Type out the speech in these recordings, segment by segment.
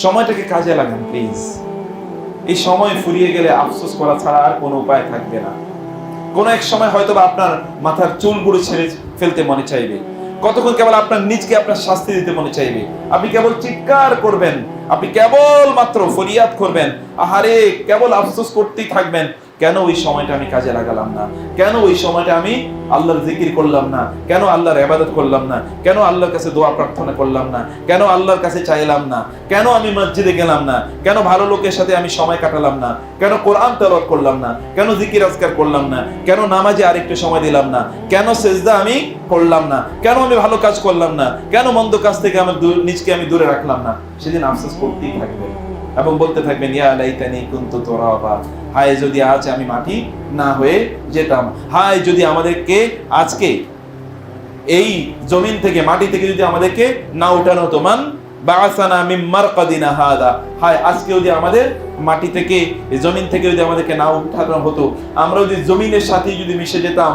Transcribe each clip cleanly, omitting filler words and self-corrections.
সময়টাকে কাজে লাগান প্লিজ। এই সময় ফুরিয়ে গেলে আফসোস করা ছাড়া আর কোনো উপায় থাকবে না। কোনো এক সময় হয়তো বা আপনার মাথার চুলগুলো ছেড়ে ফেলতে মনে চাইবে, কতক্ষণ কেবল আপনার নিজকে আপনার শাস্তি দিতে মনে চাইবে, আপনি কেবল চিৎকার করবেন, আপনি কেবল মাত্র ফরিয়াদ করবেন, আহারে কেবল আফসোস করতেই থাকবেন, কেন ওই সময়টা আমি কাজে লাগালাম না, কেন ওই সময়টা আমি আল্লাহর জিকির করলাম না, কেন আল্লাহর ইবাদত করলাম না, কেন আল্লাহর কাছে দোয়া প্রার্থনা করলাম না, কেন আল্লাহর কাছে চাইলাম না, কেন আমি মসজিদে গেলাম না, কেন ভালো লোকের সাথে আমি সময় কাটালাম না, কেন কোরআন তেলাওয়াত করলাম না, কেন জিকির আজকার করলাম না, কেন নামাজে আরেকটু সময় দিলাম না, কেন সেজদা আমি করলাম না, কেন আমি ভালো কাজ করলাম না, কেন মন্দ কাজ থেকে আমার নিজকে আমি দূরে রাখলাম না। সেদিন আফসোস করতেই থাকবেন এবং বলতে থাকবেন, ইয়া লাইতানি কুনতু তুরাবা, হায় যদি আজ আমি মাটি না হয়ে যেতাম, হায় যদি আমাদেরকে আজকে এই জমিন থেকে, মাটি থেকে যদি আমাদেরকে না উঠানো হতো, মান বাআসানা মিন মারকাদিনা হাদা, হায় আজকে যদি আমাদের মাটি থেকে, এই জমিন থেকে যদি আমাদেরকে না উঠানো হতো, আমরা যদি জমিনের সাথে যদি মিশে যেতাম,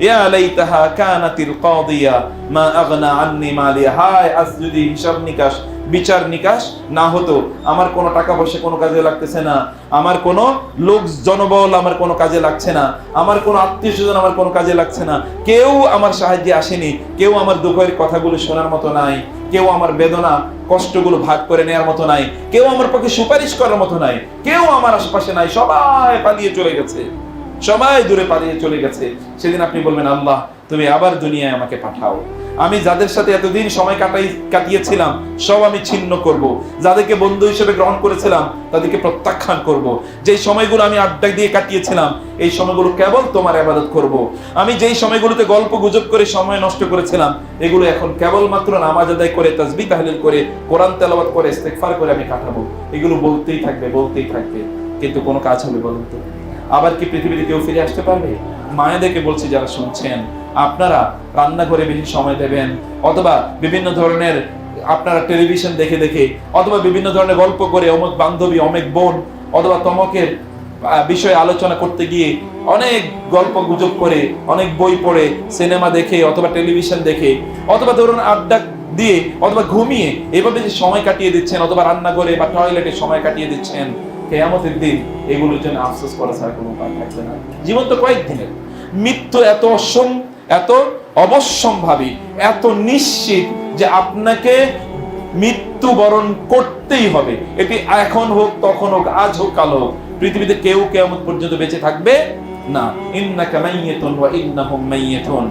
ইয়া লাইতাহা কানাতিল কাদিয়া মা আগনা আন্নি মালিয়া, হায় আজ যদি হিসাব নিকাশ, বিচার নিকাশ না হতো, আমার কোনো টাকা পয়সা কোনো কাজে লাগতেছে না, আমার কোনো লোক জনবল আমার কোনো কাজে লাগছে না, আমার কোনো আত্মীয় স্বজন আমার কোনো কাজে লাগছে না, কেউ আমার সাহায্যে আসেনি, কেউ আমার দুঃখের কথাগুলো শোনার মতো নাই, কেউ আমার বেদনা কষ্টগুলো ভাগ করে নেওয়ার মতো নাই, কেউ আমার পক্ষে সুপারিশ করার মতো নাই, কেউ আমার আশেপাশে নাই, সবাই পালিয়ে চলে গেছে, সবাই দূরে পালিয়ে চলে গেছে। সেদিন আপনি বলবেন, আল্লাহ তুমি আবার দুনিয়ায় আমাকে পাঠাও, আমি যাদের সাথে এতদিন সময় কাটিয়েছিলাম সব আমি ছিন্ন করব, যাদেরকে বন্ধু হিসেবে গ্রহণ করেছিলাম তাদেরকে প্রত্যাখ্যান করব, যেই সময়গুলো আমি আড্ডা দিয়ে কাটিয়েছিলাম এই সময়গুলো কেবল তোমার ইবাদত করব, আমি যেই সময়গুলোতে গল্প গুজব করে সময় নষ্ট করেছিলাম এগুলো এখন কেবলমাত্র নামাজ আদায় করে, তাসবিহ তাহলিল করে, কোরআন তেলাওয়াত করে, ইস্তেগফার করে আমি কাটাবো। এগুলো বলতেই থাকবে, বলতেই থাকবে, কিন্তু কোনো কাজ হবে বলুন তো? আবার কি পৃথিবীতে কেউ ফিরে আসতে পারবে? মায়েদেরকে বলছি যারা শুনছেন, আপনারা রান্নাঘরে বেশি সময় দেবেন, অথবা বিভিন্ন ধরনের আপনারা টেলিভিশন দেখে দেখে, অথবা বিভিন্ন ধরনের গল্প করে, অমুক বান্ধবী অমুক বোন অথবা তমকের বিষয়ে আলোচনা করতে গিয়ে অনেক গল্প গুজব করে, অনেক বই পড়ে, সিনেমা দেখে, অথবা টেলিভিশন দেখে, অথবা ধরুন আড্ডা দিয়ে, অথবা ঘুমিয়ে এভাবে যে সময় কাটিয়ে দিচ্ছেন, অথবা রান্নাঘরে বা টয়লেটে সময় কাটিয়ে দিচ্ছেন, কিয়ামতের দিন এগুলোর জন্য আফসোস করা ছাড়া কোনো উপায় থাকবে না। জীবন তো কয়েকদিনের, মৃত্যু এত অবশ্যম্ভাবী, এত নিশ্চিত যে আপনাকে মৃত্যুবরণ করতেই হবে। এটি এখন হোক, তখন হোক, আজ হোক, কাল হোক, পৃথিবীতে কেউ কিয়ামত পর্যন্ত বেঁচে থাকবে না। ইন্নাকা মাইয়াতুন ওয়া ইন্নাহুম মাইয়াতুন,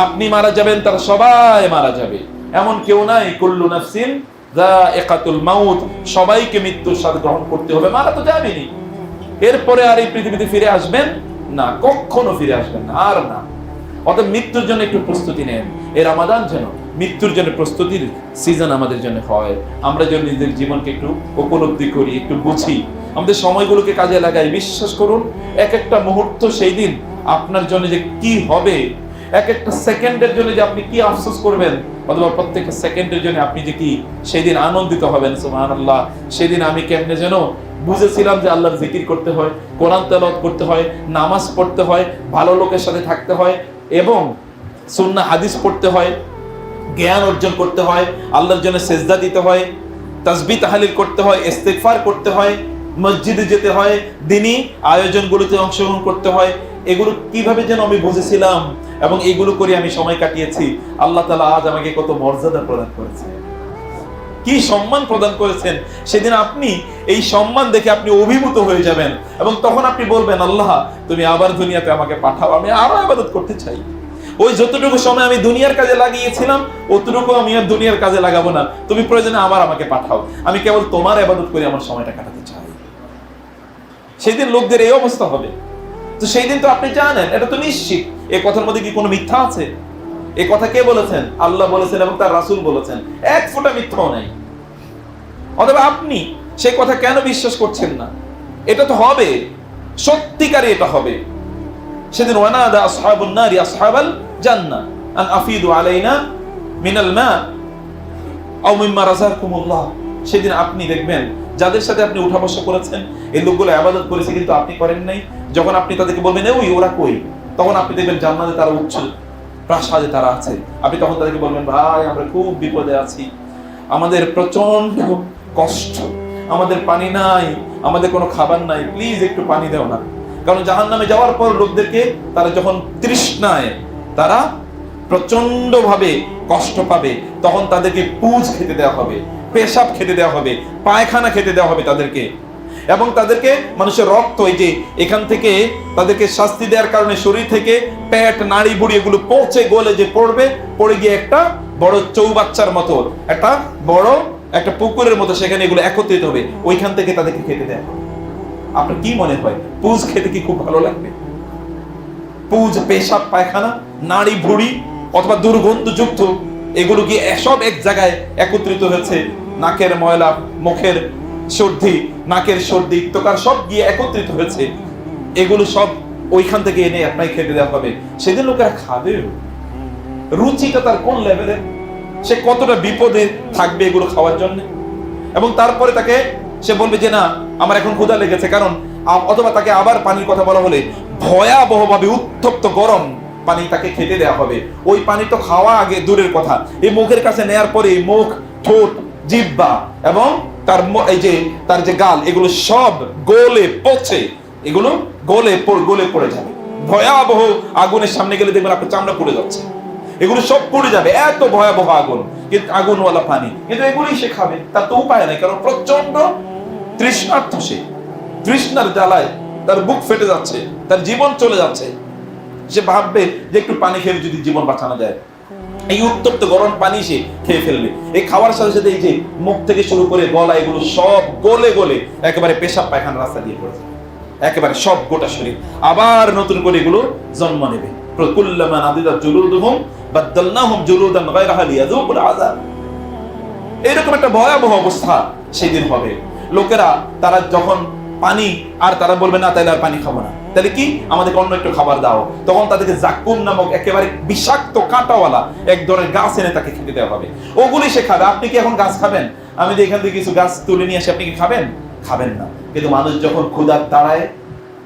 আপনি মারা যাবেন, তারা সবাই মারা যাবে, এমন কেউ নাই। কুল্লু নাফসিন যায়িকাতুল মাউত, সবাইকে মৃত্যুর স্বাদ গ্রহণ করতে হবে, মারা তো যাবেনই, এরপরে আর এই পৃথিবীতে ফিরে আসবেন না, কখনো ফিরে আসবেন না, আর না। অতএব মৃত্যুর জন্য একটু প্রস্তুতি নেন। এই রমাদান যেন মৃত্যুর জন্য প্রস্তুতির সিজন আমাদের জন্য হয়, আমরা যেন নিজেদের জীবনকে একটু উপলব্ধি করি, একটু বুঝি, আমাদের সময়গুলোকে কাজে লাগাই। বিশ্বাস করুন, এক একটা মুহূর্ত সেই দিন আপনার জন্য যে কি হবে, এক একটা সেকেন্ডের জন্য যে আপনি কি আফসোস করবেন, অথবা প্রত্যেকটা সেকেন্ডের জন্য আপনি যে কি সেদিন আনন্দিত হবেন। সুবহানাল্লাহ, সেদিন আমি কেমনে যেন বুঝেছিলাম যে আল্লাহর জিকির করতে হয়, কোরআন তেলাওয়াত করতে হয়, নামাজ পড়তে হয়, ভালো লোকের সাথে থাকতে হয়, এবং সুন্নাহ হাদিস পড়তে হয়, জ্ঞান অর্জন করতে হয়, আল্লাহর জন্য সেজদা দিতে হয়, তাসবিহ তাহলিল করতে হয়, ইস্তেগফার করতে হয়, মসজিদে যেতে হয়, দ্বীনি আয়োজনগুলোতে অংশগ্রহণ করতে হয়। এগুলো কিভাবে যেন আমি বুঝেছিলাম এবং এগুলো করে আমি সময় কাটিয়েছি। আল্লাহ তাআলা আজ আমাকে কত মর্যাদা প্রদান করেছেন, কি সম্মান প্রদান করেছেন। সেদিন আপনি এই সম্মান দেখে আপনি অভিভূত হয়ে যাবেন এবং তখন আপনি বলবেন, আল্লাহ তুমি আবার দুনিয়াতে আমাকে পাঠাও, আমি আরো ইবাদত করতে চাই। ওই যতটুকু সময় আমি দুনিয়ার কাজে লাগিয়েছিলাম অতটুকু আমি আর দুনিয়ার কাজে লাগাবো না, তুমি প্রয়োজনে আবার আমাকে পাঠাও, আমি কেবল তোমার ইবাদত করে আমার সময়টা কাটাতে চাই। সেদিন লোকদের এই অবস্থা হবে। তো সেই দিন তো আপনি জানেন, এটা তো নিশ্চিত। এই কথার মধ্যে কি কোনো মিথ্যা আছে? এই কথা কে বলেছেন? আল্লাহ বলেছেন এবং তার রাসূল বলেছেন, এক ফোঁটা মিথ্যাও নাই। অথবা আপনি সেই কথা কেন বিশ্বাস করছেন না? এটা তো হবে, সত্যিকারে এটা হবে। সেদিন ওয়ানাদা আসহাবুন নারি আসহাবাল জান্নাহ আন আফিদু আলাইনা মিনাল মা আও মিম্মা রাযাকুমুল্লাহ। সেদিন আপনি দেখবেন যাদের সাথে আপনি উঠা বসা করেছেন, এই লোকগুলো ইবাদত করেছে কিন্তু আপনি করেন নাই, যখন আপনি তাদেরকে বলবেন ওই ওরা কই, তখন আপনি দেখবেন জান্নাতে তারা উচ্চ প্রাসাদে তারা আছে। আপনি তখন তাদেরকে বলবেন, ভাই আমরা খুব বিপদে আছি, আমাদের প্রচন্ড কষ্ট, আমাদের পানি নাই, আমাদের কোনো খাবার নাই, প্লিজ একটু পানি দাও না। কারণ জাহান্নামে যাওয়ার পর লোকদেরকে তারা যখন তৃষ্ণায় তারা প্রচন্ড ভাবে কষ্ট পাবে, তখন তাদেরকে পুজ খেতে দেওয়া হবে, পেশাব খেতে দেওয়া হবে, পায়খানা খেতে দেওয়া হবে তাদেরকে, এবং তাদেরকে মানুষের রক্ত, এই যে এখান থেকে তাদেরকে শাস্তি দেওয়ার কারণে শরীর থেকে পেট, নাড়ি বুড়ি এগুলো পচে গলে যে পড়বে, পড়ে গিয়ে একটা বড় চৌবাচ্চার মতো, একটা বড় একটা পুকুরের মতো সেখানে এগুলো একত্রিত হবে, ওইখান থেকে তাদেরকে খেতে দেওয়া হবে। আপনার কি মনে হয় পুজ খেতে কি খুব ভালো লাগবে? পুজ, পেশাব, পায়খানা, নাড়ি ভুড়ি অথবা দুর্গন্ধযুক্ত এগুলো গিয়ে সব এক জায়গায় একত্রিত হয়েছে, নাকের ময়লা, মুখের সর্দি, নাকের সর্দি, ইত্তকার সব গিয়ে একত্রিত হয়েছে, এগুলো সব ওইখান থেকে এনে আপনাকে খেতে দেওয়া হবে। সেদিন লোকেরা খাবে, রুচিটা তার কোন লেভেলের, সে কতটা বিপদে থাকবে এগুলো খাওয়ার জন্য। এবং তারপরে তাকে সে বলবে যে না আমার এখন ক্ষুধা লেগেছে, কারণ অথবা তাকে আবার পানির কথা বলা হলে ভয়াবহভাবে উত্তপ্ত গরম পানি তাকে খেতে দেওয়া হবে। ওই পানি তো খাওয়া আগে দূরের কথা, এই মুখের কাছে নেয়ার পরে মুখ, ঠোঁট, জিহ্বা এবং তার এই যে তার যে গাল, এগুলো সব গলে পচে, এগুলো গলে পড়ে যাবে। ভয়াবহ আগুনের সামনে গেলে দেখবেন আপনার চামড়া পুড়ে যাচ্ছে, এগুলো সব পড়ে যাবে, এত ভয়াবহ আগুন, কিন্তু আগুনওয়ালা পানি, কিন্তু এগুলোই সে খাবে, তার তো উপায় নাই, কারণ প্রচন্ড তৃষ্ণার্থ, সে তৃষ্ণার জ্বালায় তার বুক ফেটে যাচ্ছে, তার জীবন চলে যাচ্ছে। সে ভাববে যে একটু পানি খেলে যদি জীবন বাঁচানো যায়, এই উত্তপ্ত গরম পানি সে খেয়ে ফেলবে। এই খাওয়ার সাথে সাথে এই যে মুখ থেকে শুরু করে গলা, এগুলো সব গলে গলে একেবারে পেশাব পায়খানা রাস্তা দিয়ে পড়ে যাবে, একেবারে সব গোটা শরীর আবার নতুন করে এগুলো জন্ম নেবে। কুল্লামা নাদিদাত জুলুদুহুম বাদদালনাহুম জুলুদান গায়রাহা লিয়াযুকুল আযাব। এরকম একটা ভয়াবহ অবস্থা সেদিন হবে। লোকেরা তারা যখন পানি, আর তারা বলবে না তাহলে আর পানি খাবো না, তাহলে কি আমাদেরকে অন্য একটু খাবার দাও, তখন তাদেরকে জাকুম নামক একেবারে বিষাক্ত কাঁটাওয়ালা এক ধরনের গাছ এনে তাকে খেতে দেওয়া হবে, ওগুলি সে খাবে। আপনি কি এখন গাছ খাবেন? আমি যে এখান থেকে কিছু গাছ তুলে নিয়ে আসি, আপনি কি খাবেন? খাবেন না। কিন্তু মানুষ যখন ক্ষুধার তাড়ায়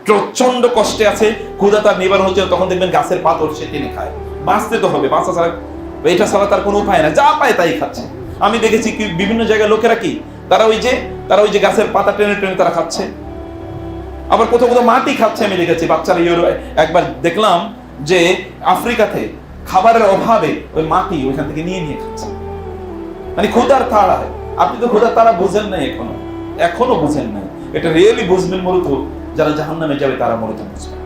প্রচন্ড কষ্টে আছে, ক্ষুধা তার নিবারণ হচ্ছে, তখন দেখবেন গাছের পাথর সে টেনে খায়। বাঁচতে তো হবে, বাঁচা ছাড়া, এটা ছাড়া তার কোনো উপায় না, যা পায় তাই খাচ্ছে। আমি দেখেছি কি বিভিন্ন জায়গায় লোকেরা কি তারা ওই যে গাছের পাতা টেনে টেনে তারা খাচ্ছে, আবার কোথাও কোথাও মাটি খাচ্ছে। আমি দেখেছি বাচ্চারা, একবার দেখলাম যে আফ্রিকাতে খাবারের অভাবে ওই মাটি ওইখান থেকে নিয়ে নিয়ে খাচ্ছে, মানে ক্ষুধার তাড়ায়। আপনি তো ক্ষুধার তাড়া বুঝেন নাই, এখনো বুঝেন নাই। এটা রিয়েলি বুঝবেন মূলত যারা জাহান্নামে যাবে, তারা মূলত বুঝবে।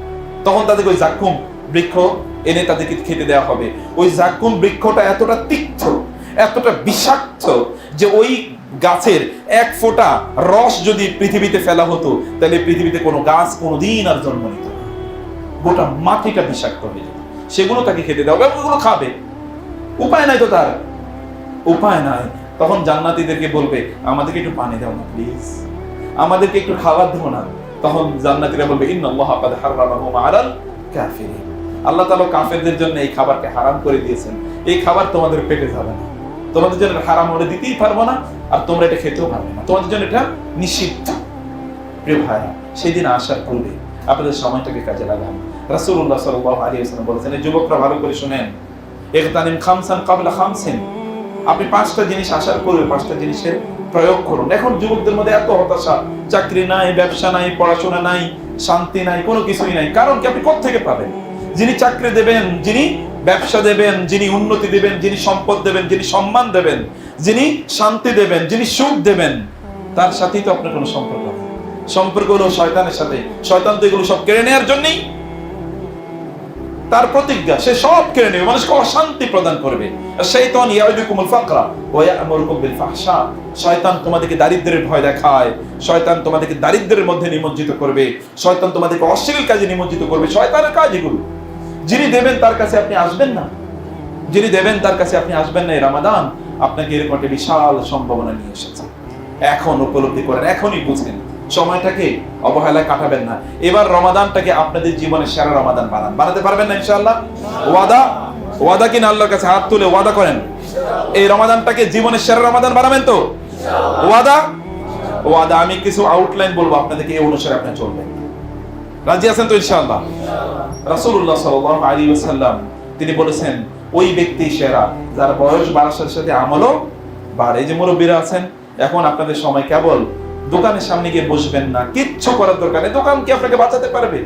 তখন তাদেরকে ওই জাক্কুম বৃক্ষ এনে তাদেরকে খেতে দেওয়া হবে। ওই জাক্কুম বৃক্ষটা এতটা তিক্ত, এতটা বিষাক্ত যে ওই গাছের এক ফোঁটা রস যদি পৃথিবীতে ফেলা হতো, তাহলে পৃথিবীতে কোনো গাছ কোনোদিন আর জন্ম নিত না, গোটা মাটিটা বিষাক্ত হয়ে যেত। সেগুলো তাকে খেতে দেওয়া হবে, ওগুলো খাবে, উপায় নাই তো, তার উপায় নাই। তখন জান্নাতীদেরকে বলবে আমাদেরকে একটু পানি দাও না প্লিজ, আমাদেরকে একটু খাবার দাও না। তখন জান্নাতীরা বলবে ইন্নাল্লাহা কাদ হারামাহু আলাল কাফিরিন, আল্লাহ তাআলা কাফেরদের জন্য এই খাবারকে হারাম করে দিয়েছেন, এই খাবার তোমাদের পেটে যাবে না, তোমাদের জন্য হারাম হলে দিতেই পারবো না, আর তোমরা এটা খেতেও পারবে না, তোমাদের জন্য এটা নিষিদ্ধ। প্রিয় ভাইরা, সেদিন আসার পূর্বে আপনাদের সময়টাকে কাজে লাগান। রাসূলুল্লাহ সাল্লাল্লাহু আলাইহি ওয়াসাল্লাম বলেছেন, এই যুবকরা ভালো করে শুনেন, ইগতানিম খামসান ক্বাবলা খামসিন, আপনি পাঁচটা জিনিস আসার পূর্বে পাঁচটা জিনিসের প্রয়োগ করুন। এখন যুবকদের মধ্যে এত হতাশা, চাকরি নাই, ব্যবসা নাই, পড়াশোনা নাই, শান্তি নাই, কোনো কিছুই নাই। কারণ কি? আপনি কোত্থেকে পাবেন? যিনি চাকরি দেবেন, যিনি ব্যবসা দেবেন, যিনি উন্নতি দেবেন, যিনি সম্পদ দেবেন, যিনি সম্মান দেবেন, যিনি শান্তি দেবেন, যিনি সুখ দেবেন, তার সাথেই তো আপনার কোনো সম্পর্ক নেই। সম্পর্ক হলো শয়তানের সাথে। শয়তান তো এগুলো সব কেড়ে নেওয়ার জন্যই তার প্রতিজ্ঞা, সে সব কেড়ে নেবে, মানুষকে অশান্তি প্রদান করবে। শাইতান ইয়াইদুকুমুল ফাকরা ওয়া ইয়া'মুরুকুম বিল ফাহশা, শয়তান তোমাদেরকে দারিদ্র্যের ভয় দেখায়, শয়তান তোমাদেরকে দারিদ্র্যের মধ্যে নিমজ্জিত করবে, শয়তান তোমাদেরকে অশ্লীল কাজে নিমজ্জিত করবে। শয়তানের কাজ এগুলো। যিনি দেবেন তার কাছে আপনি আসবেন না, যিনি দেবেন তার কাছে আপনি আসবেন না। এই রমাদান আপনাকে এরকম একটা বিশাল সম্ভাবনা নিয়ে এসেছে। এখন উপলব্ধি করেন, এখনই বুঝেন, সময়টাকে অবহেলায় কাটাবেন না। এবার রমাদানটাকে আপনাদের জীবনের সেরা রমাদান বানাতে পারবেন না ইনশাআল্লাহ? ওয়াদা কিনা আল্লাহর কাছে হাত তুলে ওয়াদা করেন, এই রমাদানটাকে জীবনের সেরা রমাদান বানাবেন তো? ওয়াদা। আমি কিছু আউটলাইন বলবো আপনাদেরকে, এই অনুসারে আপনি চলবেন। রাজি আছেন তো ইনশাআল্লাহ? রাসূলুল্লাহ সাল্লাল্লাহু আলাইহি ওয়াসাল্লাম তিনি বলেছেন, ওই ব্যক্তি সেরা যার বয়স বাড়ার সাথে সাথে আমলও বাড়ে। এই যে মুরব্বীরা আছেন, এখন আপনাদের সময়, কেবল দোকানের সামনে গিয়ে বসবেন না, কিচ্ছু করার দরকার নেই। দোকান কি আপনাকে বাঁচাতে পারবে?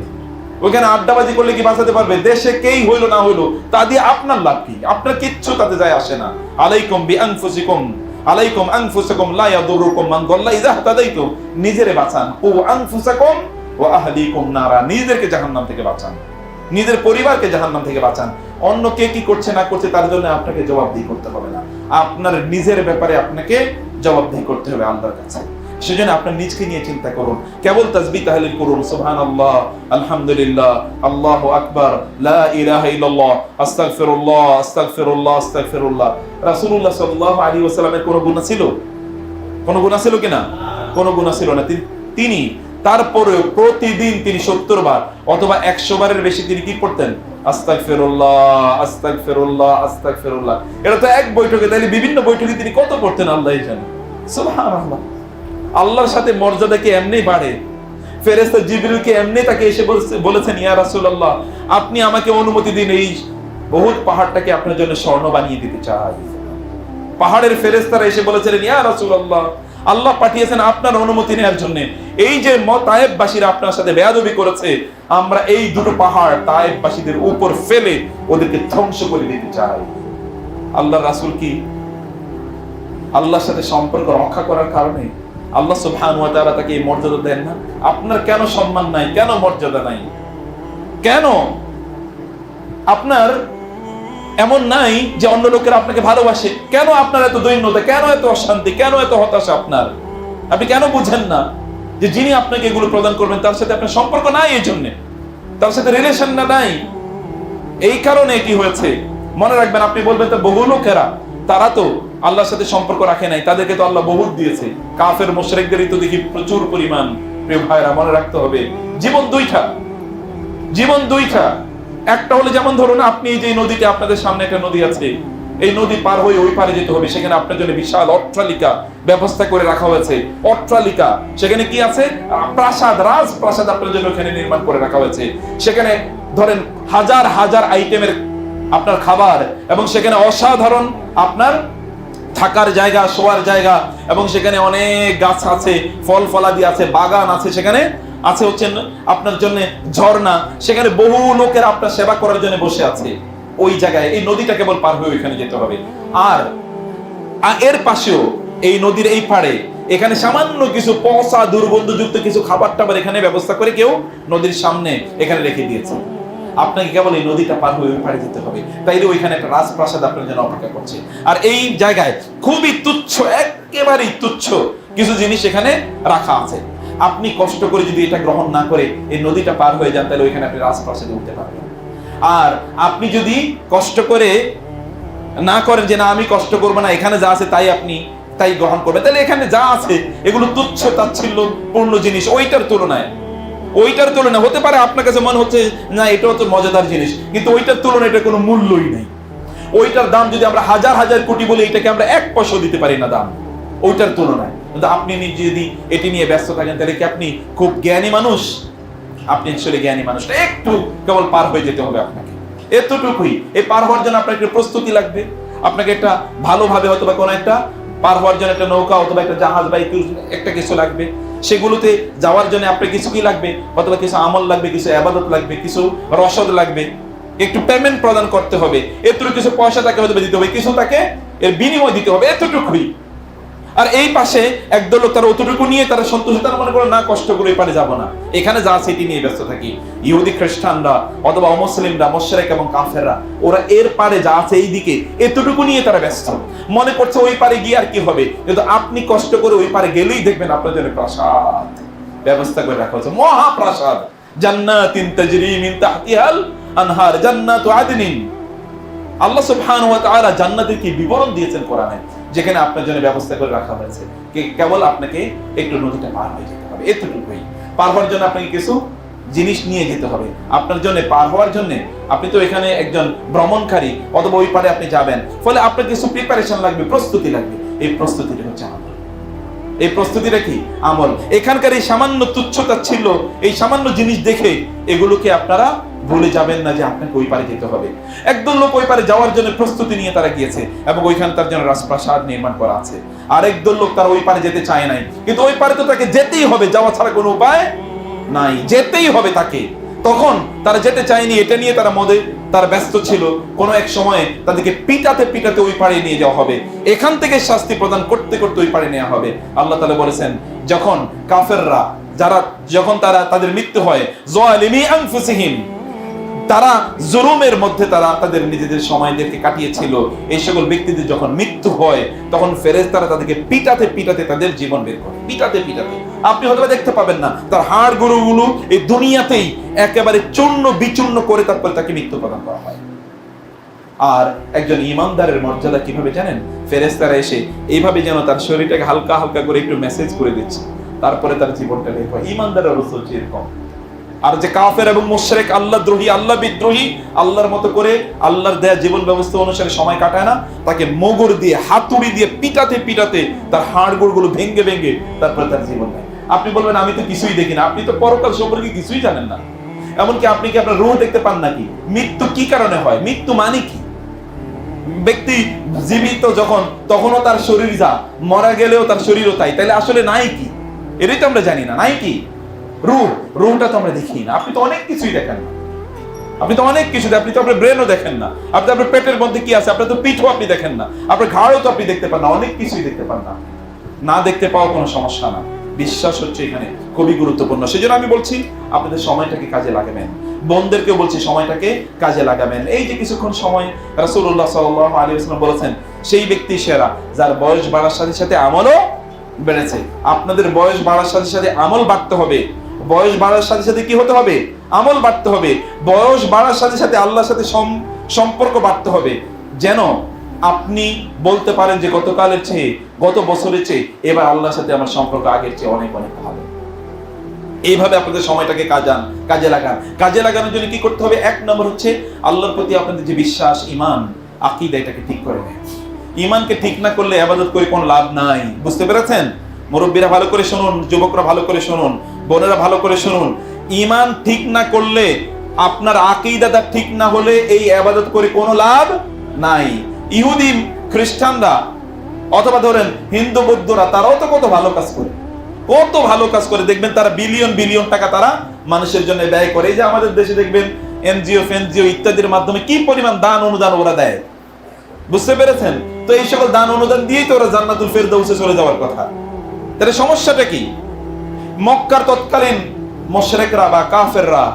ওইখানে আড্ডাবাজি করলে কি বাঁচাতে পারবে? দেশে কেই হইলো না হইলো তা দিয়ে আপনার লাভ কি? আপনার কিচ্ছু তাতে যায় আসে না। আলাইকুম বিআনফুসিকুম, আলাইকুম আনফুসাকুম লা ইয়াদুরুকুম মান দাল্লা ইযা হাদাইতুম। নিজেরে বাঁচান। ও আনফুসাকুম ওয়া আহলিকুম নারা, নিজেদেরকে জাহান্নাম থেকে বাঁচান, নিজের পরিবারকে জাহান্নাম থেকে বাঁচান। অন্য কে কি করছে না করছে তার জন্য আপনাকে জবাবদিহি করতে হবে না। আপনার নিজের ব্যাপারে আপনাকে জবাবদিহি করতে হবে আল্লাহর কাছে। সেজন্য আপনার নিজকে নিয়ে চিন্তা করুন, কেবল তাসবিহ তাহলিল করুন, সুবহানাল্লাহ, আলহামদুলিল্লাহ, আল্লাহু আকবার, লা ইলাহা ইল্লাল্লাহ, আস্তাগফিরুল্লাহ, আস্তাগফিরুল্লাহ, আস্তাগফিরুল্লাহ। রাসূলুল্লাহ সাল্লাল্লাহু আলাইহি ওয়াসাল্লামের কোনো গুনাহ ছিল? কোনো গুনাহ ছিল কিনা? কোনো গুনাহ ছিল না। তিনি তারপরেও প্রতিদিন তিনি 70 বার অথবা 100 বারের বেশি তিনি কি করতেন? আস্তাগফিরুল্লাহ, আস্তাগফিরুল্লাহ, আস্তাগফিরুল্লাহ। এটা তো এক বৈঠকে, তাইলে বিভিন্ন বৈঠকে তিনি কত করতেন আল্লাহই জানে। সুবহানাল্লাহ। আল্লাহর সাথে মর্যাদা কি এমনি বাড়ে? ফেরেশতা জিবরিলকে এমনি তাকে এসে বলেছেন, ইয়া রাসূলুল্লাহ, আপনি আমাকে অনুমতি দিন, এই বহুত পাহাড়টাকে আপনার জন্য স্বর্ণ বানিয়ে দিতে চাই। পাহাড়ের ফেরেশতারা এসে বলেছিলেন, ইয়া রাসূলুল্লাহ, আল্লাহ পাঠিয়েছেন আপনার অনুমতি নেওয়ার জন্য। এই যে তায়েফবাসীরা আপনার সাথে বেয়াদবি করেছে, আমরা এই দুটো পাহাড় তায়েফবাসীদের উপর ফেলে ওদেরকে ধ্বংস করে দিতে চাই। আল্লাহর রাসূল কি আল্লাহর সাথে সম্পর্ক রক্ষা করার কারণে আল্লাহ সুবহানাহু ওয়া তাআলা তাকে এই মর্যাদা দেন না? আপনার কেন সম্মান নাই? কেন মর্যাদা নাই? কেন আপনার এমন নাই যে অন্য লোকেরা আপনাকে ভালোবাসে? কেন আপনার এত দৈন্যতা? কেন এত অশান্তি? কেন এত হতাশা আপনার? আপনি কেন বুঝেন না যে যিনি আপনাকে এগুলো প্রদান করবেন তার সাথে আপনার সম্পর্ক নাই, এই জন্য তার সাথে রিলেশন নাই। এই কারণে কি হয়েছে মনে রাখবেন। আপনি বলবেন তো বহু লোকেরা তারা তো আল্লাহর সাথে সম্পর্ক রাখে নাই, তাদেরকে তো আল্লাহ বহুত দিয়েছে। কাফের মুশরিকদেরই তো দেখি প্রচুর পরিমাণ। প্রিয় ভাইরা, মনে রাখতে হবে জীবন দুইটা, জীবন দুইটা। একটা হলে যেমন ধরুন আপনি এই যে নদীতে, আপনাদের সামনে একটা নদী আছে, এই নদী পার হয়ে ওই পারে যেতে হবে, সেখানে আপনার জন্য বিশাল অট্টালিকা ব্যবস্থা করে রাখা হয়েছে। অট্টালিকা, সেখানে কি আছে? প্রাসাদ, রাজপ্রাসাদ আপনার জন্য ওখানে নির্মাণ করে রাখা হয়েছে। সেখানে ধরেন হাজার হাজার আইটেমের আপনার খাবার, এবং সেখানে অসাধারণ আপনার থাকার জায়গা, শোয়ার জায়গা, এবং সেখানে অনেক গাছ আছে, ফল ফলাদি আছে, বাগান আছে, সেখানে আছে হচ্ছে আপনার জন্য ঝর্ণা, সেখানে বহু লোকের আপনার সেবা করার জন্য বসে আছে। ওই জায়গায় এই নদীটা কেবল পার হয়ে ওইখানে যেতে হবে। আর এর পাশেও এই নদীর এই পাড়ে এখানে সামান্য কিছু পচা দুর্গন্ধযুক্ত কিছু খাবার টাবার এখানে ব্যবস্থা করে কেউ নদীর সামনে এখানে রেখে দিয়েছে। আপনাকে কেবল এই নদীটা পার হয়ে ওই পাড়ে যেতে হবে, তাইলে ওইখানে একটা রাজপ্রাসাদ আপনার জন্য অপেক্ষা করছে। আর এই জায়গায় খুবই তুচ্ছ, একেবারেই তুচ্ছ কিছু জিনিস এখানে রাখা আছে। আপনি কষ্ট করে যদি এটা গ্রহণ না করে এই নদীটা পার হয়ে যান, তাহলে ওইখানে আপনি রাজপ্রাসাদে উঠতে পারবেন। আর আপনি যদি কষ্ট করে না করেন যে না আমি কষ্ট করবো না, এখানে যা আছে তাই আপনি তাই গ্রহণ করবেন, তাহলে এখানে যা আছে এগুলো তুচ্ছ তাচ্ছিল্য পূর্ণ জিনিস। ওইটার তুলনায় হতে পারে আপনার কাছে মনে হচ্ছে না এটাও তো মজাদার জিনিস, কিন্তু ওইটার তুলনায় এটা কোনো মূল্যই নেই। ওইটার দাম যদি আমরা হাজার হাজার কোটি বলি, এটাকে আমরা 1 পয়সা দিতে পারি না দাম ওইটার তুলনায়। কিন্তু আপনি যদি এটি নিয়ে ব্যস্ত থাকেন, তাহলে কি আপনি খুব জ্ঞানী মানুষ? আপনি আসলে জ্ঞানী মানুষ। একটু কেবল পার হয়ে যেতে হবে আপনাকে, এতটুকুই। এই পার হওয়ার জন্য আপনার একটা প্রস্তুতি লাগবে। আপনাকে একটা ভালোভাবে হয়তো বা কোনো একটা পার হওয়ার জন্য একটা নৌকা অথবা একটা জাহাজ বা একটা কিছু লাগবে। সেগুলোতে যাওয়ার জন্য আপনার কিছু কি লাগবে? অথবা কিছু আমল লাগবে, কিছু ইবাদত লাগবে, কিছু রসদ লাগবে, একটু পেমেন্ট প্রদান করতে হবে, এতটুকু কিছু পয়সা তাকে হয়তো দিতে হবে, কিছু তাকে এর বিনিময় দিতে হবে, এতটুকুই। আর এই পাশে একদল লোক তারা অতটুকু নিয়ে তারা সন্তুষ্ট, তারা মনে করে না কষ্ট করে এই পারে যাবো না, এখানে যা আছে এটি নিয়ে ব্যস্ত থাকি। ইহুদি খ্রিস্টানরা অথবা অমুসলিমরা, মুশরিক এবং কাফেররা, ওরা এর পারে যা আছে এই দিকে এতটুকু নিয়ে তারা ব্যস্ত, মনে করছে ওই পারে গিয়ে আর কি হবে। কিন্তু আপনি কষ্ট করে ওই পারে গেলেই দেখবেন আপনার জন্য প্রাসাদ ব্যবস্থা করে রাখা হয়েছে, মহাপ্রাসাদ। জান্নাতিন তাজরি মিন তাহতিহাল আনহার, জান্নাতু আদনিন। আল্লাহ সুবহানাহু ওয়া তাআলা জান্নাতের কি বিবরণ দিয়েছেন কোরআনে, যেখানে আপনার জন্য ব্যবস্থা করে রাখা হয়েছে। কেবল আপনাকে একটু নদীটা পার হয়ে যেতে হবে, এতটুকুই। পার হওয়ার জন্য আপনাকে কিছু জিনিস নিয়ে যেতে হবে আপনার জন্য পার হওয়ার জন্য। আপনি তো এখানে একজন ভ্রমণকারী অথবা ওই পারে আপনি যাবেন, ফলে আপনার কিছু প্রিপারেশন লাগবে, প্রস্তুতি লাগবে। এই প্রস্তুতিটা হচ্ছে আমল। এই প্রস্তুতিটা কি? আমল। এখানকার এই সামান্য তুচ্ছতা ছিল, এই সামান্য জিনিস দেখে এগুলোকে আপনারা ভুলে যাবেন না যে আপনাকে ওই পারে যেতে হবে। একদল লোক ওই পারে যাওয়ার জন্য প্রস্তুতি নিয়ে তারা গিয়েছে এবং ওইখানে তার জন্য রাজপ্রাসাদ নির্মাণ করা আছে। আর একদল লোক তারা ওই পারে যেতে চায় নাই, কিন্তু ওই পারে তো তাকে যেতেই হবে, যাওয়া ছাড়া কোনো উপায় নাই, যেতেই হবে তাকে। তখন তারা যেতে চায়নি, এটা নিয়ে তারা তারা ব্যস্ত ছিল। কোন এক সময়ে তাদেরকে পিটাতে পিটাতে ওই পারে নিয়ে যাওয়া হবে, এখান থেকে শাস্তি প্রদান করতে করতে ওই পারে নেওয়া হবে। আল্লাহ তাআলা বলেছেন, যখন কাফেররা যখন তাদের মৃত্যু হয়, যালিমি আনফুসিহিম, তারা জুলুমের মধ্যে তারা তাদের নিজেদের সময়দেরকে কাটিয়েছিল, এই সকল ব্যক্তিদের যখন মৃত্যু হয় তখন ফেরেশতারা তাদেরকে পিটাতে পিটাতে তাদের জীবন বের করে, পিটাতে পিটাতে। আপনি হয়তো দেখতে পাবেন না, তার হাড় গুলো এই দুনিয়াতেই একেবারে চূর্ণ বিচূর্ণ করে তারপরে তাকে মৃত্যু প্রদান করা হয়। আর একজন ঈমানদারের মর্যাদা কিভাবে জানেন? ফেরেশতারা এসে এইভাবে যেন তার শরীরটাকে হালকা হালকা করে একটু মেসেজ করে দিচ্ছে, তারপরে তার জীবনটা বের হয়। ঈমানদারের অবস্থা হচ্ছে এরকম। আর যে কাফের এবং মুশরিক, আল্লাহদ্রোহী, আল্লাহ বিদ্রোহী, আল্লাহর মতো করে আল্লাহর দেয়া জীবন ব্যবস্থা অনুসারে সময় কাটায় না, তাকে মোগর দিয়ে হাতুড়ি দিয়ে পিটাতে পিটাতে তার হাড়গোড়গুলো ভেঙে ভেঙে তারপরে তার জীবন নেয়। আপনি বলবেন আমি তো কিছুই দেখি না, আপনি তো পরকাল সম্পর্কে কিছুই জানেন না। এমনকি আপনি কি আপনার রূহ দেখতে পান নাকি? মৃত্যু কি কারণে হয়? মৃত্যু মানে কি? ব্যক্তি জীবিত যখন, তখনও তার শরীর যা, মরা গেলেও তার শরীরও তাই, তাহলে আসলে নাই কি? এটাই তো আমরা জানি না, নাই কি? রুহটা তো আমরা দেখি না। আপনি তো অনেক কিছুই দেখেন না, আপনি তো অনেক কিছু, আপনি তো আপনার ব্রেনও দেখেন না, আপনি আপনার পেটের মধ্যে কি আছে, আপনার তো পিঠও আপনি দেখেন না, আপনার ঘাড়ও তো আপনি দেখতে পান না, অনেক কিছুই দেখতে পান না। না দেখতে পাওয়া কোনো সমস্যা না, বিশ্বাস হচ্ছে এখানে খুবই গুরুত্বপূর্ণ। সেজন্য আমি বলছি আপনাদের সময়টাকে কাজে লাগাবেন, বোনদেরকেও বলছি সময়টাকে কাজে লাগাবেন। এই যে কিছুক্ষণ সময় রাসূলুল্লাহ সাল্লাল্লাহু আলাইহি ওয়াসাল্লাম বলেছেন, সেই ব্যক্তি সেরা যার বয়স বাড়ার সাথে সাথে আমলও বেড়েছে। আপনাদের বয়স বাড়ার সাথে সাথে আমল বাড়তে হবে। বয়স বাড়ার সাথে সাথে কি হতে হবে? আমল বাড়তে হবে। বয়স বাড়ার সাথে সাথে আল্লাহর সাথে সম্পর্ক বাড়তে হবে, যেন আপনি বলতে পারেন যে গতকালের চেয়ে, গত বছরের চেয়ে এবার আল্লাহর সাথে আমার সম্পর্ক আগের চেয়ে অনেক অনেক ভালো। এইভাবে আপনাদের সময়টাকে কাজে লাগান। কাজে লাগানোর জন্য কি করতে হবে? এক নম্বর হচ্ছে আল্লাহর প্রতি আপনাদের যে বিশ্বাস, ঈমান, আকীদা, এটাকে ঠিক করে নেন। ঈমানকে ঠিক না করলে ইবাদত করে কোনো লাভ নাই। বুঝতে পেরেছেন? মুরব্বীরা ভালো করে শুনুন, যুবকরা ভালো করে শুনুন, বোনেরা ভালো করে শুনুন। ঈমান ঠিক না করলে, আপনার আকীদাটা ঠিক না হলে এই ইবাদত করে কোনো লাভ নাই। ইহুদি খ্রিস্টানরা অথবা ধরেন হিন্দু বৌদ্ধরা, তারাও তো কত ভালো কাজ করে, কত ভালো কাজ করে। দেখবেন তারা বিলিয়ন বিলিয়ন টাকা তারা মানুষের জন্য ব্যয় করে। এই যে আমাদের দেশে দেখবেন এনজিও ফেনজিও ইত্যাদির মাধ্যমে কি পরিমাণ দান অনুদান ওরা দেয়। বুঝতে পেরেছেন? তো এই সকল দান অনুদান দিয়েই তো ওরা জান্নাতুল ফেরদাউসে চলে যাওয়ার কথা। তাহলে সমস্যাটা কি? মক্কার তৎকালীন মুশরিকরা বা কাফেররা,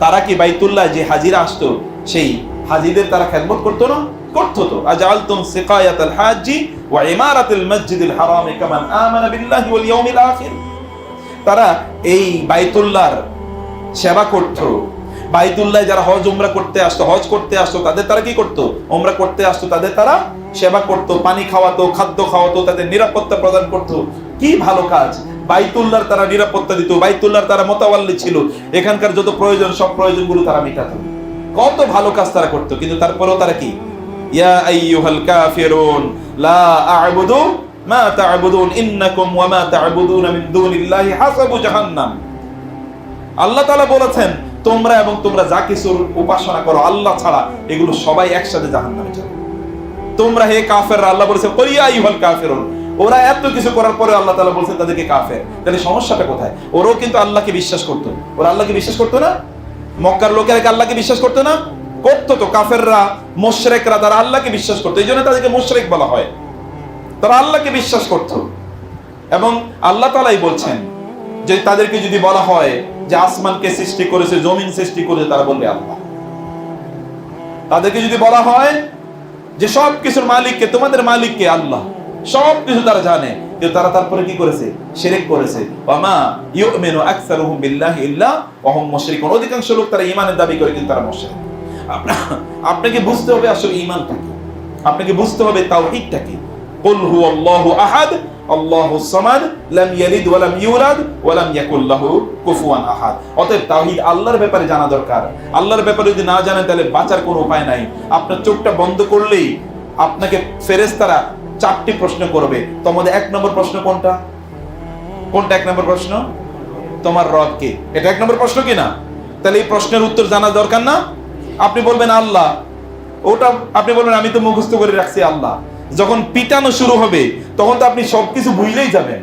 তারা কি বাইতুল্লাহ যে হাজিরা আসতো, সেই হাজিদের তারা খেদমত করতো না? করতো তো। আজআলতুম সিকায়াতাল হাজ্জি ওয়া ইমারাতাল মসজিদিল হারাম কামান আমানা বিল্লাহি ওয়াল ইয়াউমিল আখির। তারা এই বাইতুল্লাহর সেবা করতো। বাইতুল্লাহ যারা হজ উমরা করতে আসতো, হজ করতে আসতো, তাদের তারা কি করতো? উমরা করতে আসতো, তাদের তারা সেবা করতো, পানি খাওয়াতো, খাদ্য খাওয়াতো, তাদের নিরাপত্তা প্রদান করতো। কি ভালো কাজ! বাইতুল্লাহর তারা নিরাপত্তা দিত, বাইতুল্লাহর তারা মোতাওয়াল্লি ছিল, এখানকার যত প্রয়োজন সব প্রয়োজনগুলো তারা মেটাতো। কত ভালো কাজ তারা করতো। কিন্তু তারপরেও তারা কি? ইয়া আইয়ুহাল কাফিরুন লা আ'বুদু মা তা'বুদুন ইন্নাকুম ওয়া মা তা'বুদুনা মিন দুনিল্লাহি হাসাবু জাহান্নাম। আল্লাহ তাআলা বলেছেন, তোমরা এবং তোমরা যা কিছুর উপাসনা করো আল্লাহ ছাড়া, এগুলো সবাই একসাথে জাহান্নামে যাবে। তোমরা হে কাফেররা, আল্লাহ বলেছেন কুল ইয়া আইয়ুহাল কাফিরুন। ওরা এত কিছু করার পরে আল্লাহ তাআলা বলেছেন তাদেরকে কাফের। তাহলে সমস্যাটা কোথায়? ওরাও কিন্তু আল্লাহকে বিশ্বাস করতো। ওরা আল্লাহকে বিশ্বাস করতো না? মক্কার লোকেরা কি আল্লাহকে বিশ্বাস করতো না? করতো তো। কাফেররা, মুশরিকরা, তারা আল্লাহকে বিশ্বাস করতো, এই জন্য তাদেরকে মুশরিক বলা হয়। তারা আল্লাহকে বিশ্বাস করতো। এবং আল্লাহ তাআলাই বলছেন যে তাদেরকে যদি বলা হয় যে আসমানকে সৃষ্টি করেছে, জমিন সৃষ্টি করেছে, তারা বলবে আল্লাহ। তাদেরকে যদি বলা হয় যে সব কিছুর মালিককে, তোমাদের মালিককে, আল্লাহ, সব কিছু তারা জানে, কিন্তু তারা তারপরে কি করেছে? শিরক করেছে। ওয়ামা ইউমিনু আকসারুহুম বিল্লাহি ইল্লা ওয়া হুম মুশরিকুন। অধিকাংশ লোক তারা ঈমানের দাবি করে, কিন্তু তারা মুশরিক। আপনাকে বুঝতে হবে আসলে ঈমানটা কি, আপনাকে বুঝতে হবে তাওহীদটা কি। কুল হুয়াল্লাহু আহাদ আল্লাহুস সামাদ লাম ইয়ালিদ ওয়া লাম ইউলাদ ওয়া লাম ইয়াকুল লাহু কুফুয়ান আহাদ। অতএব তাওহীদ আল্লাহর ব্যাপারে জানা দরকার। আল্লাহর ব্যাপারে যদি না জানেন তাহলে বাঁচার কোনো উপায় নাই। আপনার চোখটা বন্ধ করলেই আপনাকে ফেরেশতারা 4টি প্রশ্ন করবে। তোমাদের 1 নম্বর প্রশ্ন কোনটা? কোনটা 1 নম্বর প্রশ্ন? তোমার রব কে? এটা 1 নম্বর প্রশ্ন কি না? তাহলে এই প্রশ্নের উত্তর জানা দরকার না? আপনি বলবেন আল্লাহ, ওটা আপনি বলবেন আমি তো মুখস্থ করে রাখছি আল্লাহ। যখন পিটানো শুরু হবে তখন তো আপনি সবকিছু ভুলেই যাবেন।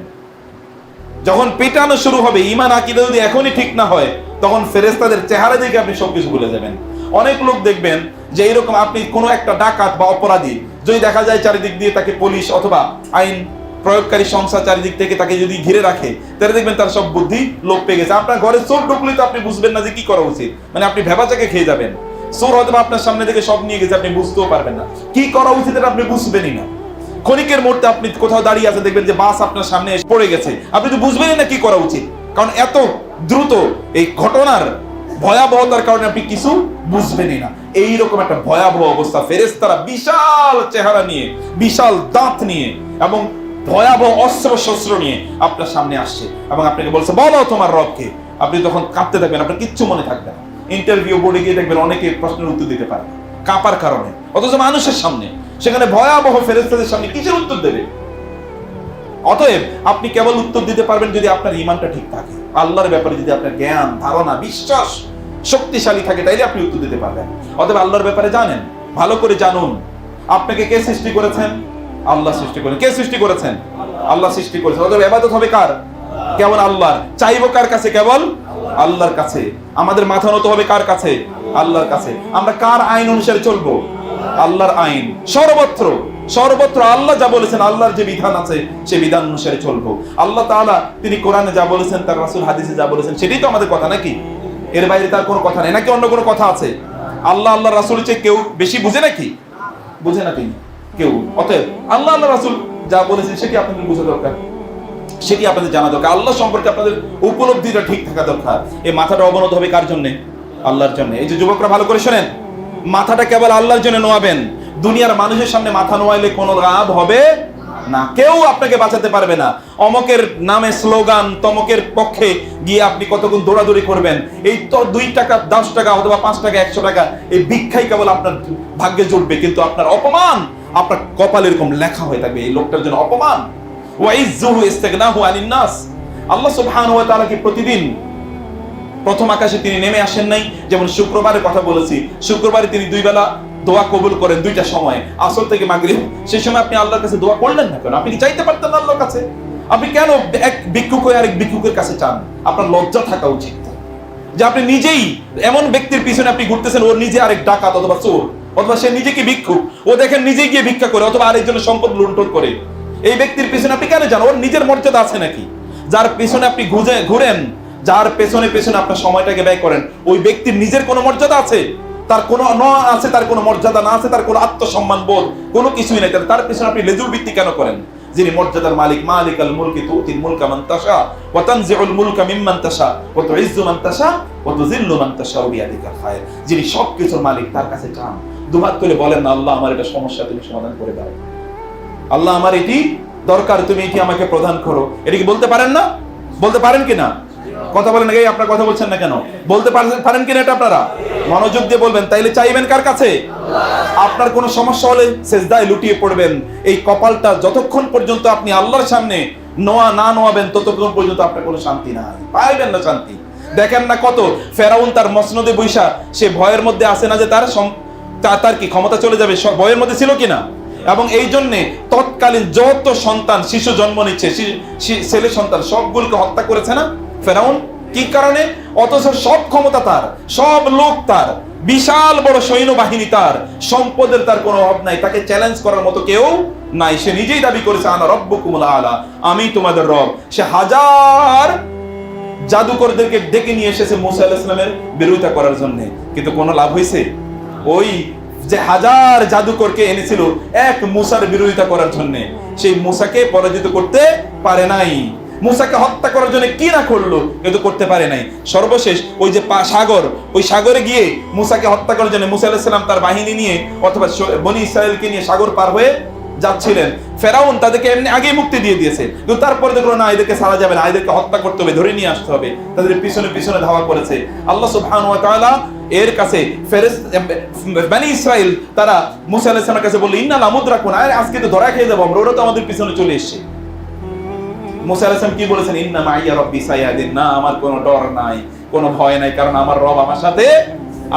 যখন পিটানো শুরু হবে, ঈমান আকীদা যদি এখনই ঠিক না হয়, তখন ফেরেশতাদের চেহারা দেখে আপনি সবকিছু ভুলে যাবেন। অনেক লোক দেখবেন যে এরকম, আপনি কোনো একটা ডাকাত বা অপরাধী যদি দেখা যায় চারিদিক দিয়ে তাকে পুলিশ অথবা আইন প্রয়োগকারী সংস্থা চারিদিক থেকে তাকে যদি ঘিরে রাখে, তাহলে দেখবেন তার সব বুদ্ধি লোপ পেয়ে গেছে। আপনার ঘরে চোর ঢুকলে তো আপনি বুঝবেন না যে কি করা উচিত, মানে আপনি ভেবাচাকে খেয়ে যাবেন। চোর হয়তো আপনার সামনে থেকে সব নিয়ে গেছে, আপনি বুঝতেও পারবেন না কি করা উচিত, এটা আপনি বুঝবেনই না। ক্ষণিকের মুহূর্তে আপনি কোথাও দাঁড়িয়ে আছে, দেখবেন যে বাস আপনার সামনে এসে পড়ে গেছে, আপনি তো বুঝবেনই না কি করা উচিত, কারণ এত দ্রুত এই ঘটনার ভয়াবহতার কারণে আপনি কিছু বুঝবেনই না। এইরকম একটা ভয়াবহ অবস্থা, ফেরেশতারা বিশাল চেহারা নিয়ে, বিশাল দাঁত নিয়ে এবং ভয়াবহ অস্ত্র শস্ত্র নিয়ে আপনার সামনে আসছে এবং আপনাকে বলছে বলো তোমার রবকে। আপনি তখন কাঁপতে থাকবেন, আপনার কিচ্ছু মনে থাকবে না। ইন্টারভিউ বোর্ডে গিয়ে দেখবেন অনেকে প্রশ্নের উত্তর দিতে পারে কাঁপার কারণে, অথচ মানুষের সামনে, সেখানে ভয়াবহ ফেরেশতাদের সামনে কিসের উত্তর দেবে? অতএব আপনি কেবল উত্তর দিতে পারবেন যদি আপনার ঈমানটা ঠিক থাকে, আল্লাহর ব্যাপারে যদি আপনার জ্ঞান, ধারণা, বিশ্বাস শক্তিশালী থাকে, তাইলে আপনি উত্তর দিতে পারবেন। অতএব আল্লাহর ব্যাপারে জানেন, ভালো করে জানুন। আপনাকে কে সৃষ্টি করেছেন? আল্লাহ সৃষ্টি করেন। কে সৃষ্টি করেছেন? আল্লাহ সৃষ্টি করেছেন। অতএব ইবাদত হবে কার? কেবল আল্লাহর। চাইবো কার কাছে? কেবল আল্লাহর কাছে। আমাদের মাথা নত হবে কার কাছে? আল্লাহর কাছে। আমরা কার আইন অনুসারে চলবো? আল্লাহর আইন। সর্বত্র সর্বত্র আল্লাহ যা বলেছেন, আল্লাহর যে বিধান আছে সেই বিধান অনুসারে চলবো। আল্লাহ তাআলা তিনি কোরআনে যা বলেছেন, তার রাসূল হাদিসে যা বলেছেন, সেটাই তো আমাদের কথা, নাকি? এর বাইরে তার কোনো কথা নেই, নাকি অন্য কোনো কথা আছে? আল্লাহ আল্লাহ রাসূলের চেয়ে কেউ বেশি বুঝে নাকি? বুঝে না তিনি কেউ। অতএব আল্লাহ আল্লাহ রাসূল যা বলেছেন সেটি আপনাদের বোঝা দরকার, সেটি আপনাদের জানা দরকার। আল্লাহ সম্পর্কে আপনাদের উপলব্ধিটা ঠিক থাকা দরকার। এই মাথাটা অবনত হবে কার জন্য? আল্লাহর জন্য। এই যে যুবকরা ভালো করে শোনেন, মাথাটা কেবল আল্লাহর জন্য নোয়াবেন। দুনিয়ার মানুষের সামনে মাথা নোয়াইলে কোনো লাভ হবে না, কেউ আপনাকে বাঁচাতে পারবে না। অমকের নামে স্লোগান, তমকের পক্ষে গিয়ে আপনি কতক্ষণ দৌড়াদৌড়ি করবেন, এই তো 2 টাকা 10 টাকা অথবা 5 টাকা 100 টাকা এই ভিক্ষাই কেবল আপনার ভাগ্যে জুটবে, কিন্তু আপনার অপমান আপনার কপালে এরকম লেখা হয়ে থাকবে, এই লোকটার জন্য অপমান। ওয়াইজ্জুহু ইস্তিগনাহু আনিন নাস। আল্লাহ সুবহানাহু ওয়া তাআলা কি প্রতিদিন প্রথম আকাশে তিনি নেমে আসেন নাই? যেমন শুক্রবারের কথা বলেছি, শুক্রবারে তিনি 2 বেলা দোয়া কবুল করেন, 2টা সময়, আসর থেকে মাগরিব। সেই সময় আপনি আল্লাহর কাছে দোয়া করলেন না কেন? আপনি কি চাইতে পারতেন আল্লাহর কাছে? আপনি কেন এক ভিক্ষুক হয়ে আরেক ভিক্ষুকের কাছে চান? আপনার লজ্জা থাকা উচিত যে আপনি নিজেই এমন ব্যক্তির পিছনে আপনি ঘুরতেছেন, ওর নিজে আরেক ডাকাত অথবা চোর, অথবা সে নিজেকে ভিক্ষুক, ও দেখেন নিজেই গিয়ে ভিক্ষা করে অথবা আরেকজনের সম্পদ লুণ্ঠন করে। এই ব্যক্তির পিছনে আপনি কেন যান? ওর নিজের মর্যাদা আছে নাকি? যার পিছনে আপনি ঘুরেন, যার পেছনে পেছনে আপনার সময়টাকে ব্যয় করেন, ওই ব্যক্তির নিজের কোনো মর্যাদা আছে? তার কোনো আছে, তার কোনো মর্যাদা না আছে, তার কোনো আত্মসম্মান বোধ কোনো কিছুই নাই। তার পিছনে আপনি লেজুর বৃত্তি কেন করেন? যিনি মর্যাদার মালিক, মালিকাল মুলকি তুতিল মুলকা মান তাশা ওয়া তানজিউল মুলকা মিম্মান তাশা ওয়া তুইজ্জু মান তাশা ওয়া তুযিল্লু মান তাশা বিয়াদিকাল খায়র। যিনি সবকিছুর মালিক, তার কাছে চান, দুহাত তুলে বলেন না, আল্লাহ আমার এটা সমস্যা তুমি সমাধান করে দাও, আল্লাহ আমার এটি দরকার, তুমি এটি আমাকে প্রদান করো। এটা কি বলতে পারেন না? বলতে পারেন কিনা? কথা বলেন, এই আপনারা কথা বলছেন না কেন? বলতে পারেন কিনা এটা? আপনারা মনোযোগ দিয়ে বলবেন। তাইলে চাইবেন কার কাছে? আপনার কোনো সমস্যা হলে সেজদায় লুটিয়ে পড়বেন। এই কপালটা যতক্ষণ পর্যন্ত আপনি আল্লাহর সামনে নোয়াবেন, ততক্ষণ পর্যন্ত আপনার কোনো শান্তি নাই, পাইবেন না শান্তি। দেখেন না কত ফেরাউন তার মসনদে বৈশা সে ভয়ের মধ্যে আসে না যে তার কি ক্ষমতা চলে যাবে, ভয়ের মধ্যে ছিল কিনা? এবং এই জন্যে তৎকালীন যত সন্তান শিশু জন্ম নিচ্ছে, ছেলে সন্তান, সবগুলোকে হত্যা করেছে না ফেরাউন? কি কারণে? অথচ সব ক্ষমতা তার, সব লোক তার, বিশাল বড় সৈন্যবাহিনী তার, সম্পদের তার কোনো অভাব নাই, তাকে চ্যালেঞ্জ করার মতো কেউ নাই। সে নিজেই দাবি করেছে আনা রব্বুকুমুল আলা, আমি তোমাদের রব। সে হাজার জাদুকরদেরকে ডেকে নিয়ে এসেছে মুসা আলাইহিস সালামের বিরোধিতা করার জন্য, কিন্তু কোনো লাভ হয়েছে? ওই যে হাজার জাদুকরকে এনেছিল এক মুসার বিরোধিতা করার জন্য, সেই মুসাকে পরাজিত করতে পারে নাই। মুসাকে হত্যা করার জন্য কি না করলো, কিন্তু করতে পারে নাই। সর্বশেষ ওই যে সাগর, ওই সাগরে গিয়ে মুসাকে হত্যা করার জন্য মুসা আলাইহিস সালাম তার বাহিনী নিয়ে অথবা বনি ইসরায়েলকে নিয়ে সাগর পার হয়ে যাচ্ছিলেন। ফেরাউন তাদেরকে এমনি আগেই মুক্তি দিয়ে দিয়েছে, কিন্তু তারপরে দেখলো না, এদেরকে ছাড়া যাবে না, এদেরকে হত্যা করতে হবে, ধরে নিয়ে আসতে হবে। তাদের পিছনে পিছনে ধাওয়া করেছে। আল্লাহ সুবহানাহু ওয়া তাআলা এর কাছে বনি ইসরাইল তারা মুসা আলাইহিস সালামের কাছে বলল ইন্না লামুদরাকুন, আরে আজকে তো ধরা খেয়ে যাবো আমরা, ওরা তো আমাদের পিছনে চলে এসেছে। মুসা আলাইহিস সালাম কি বলেছেন? ইন্না মাইয়া রাব্বি সায়াহদিন, না আমার কোনো ডর নাই, কোনো ভয় নাই, কারণ আমার রব আমার সাথে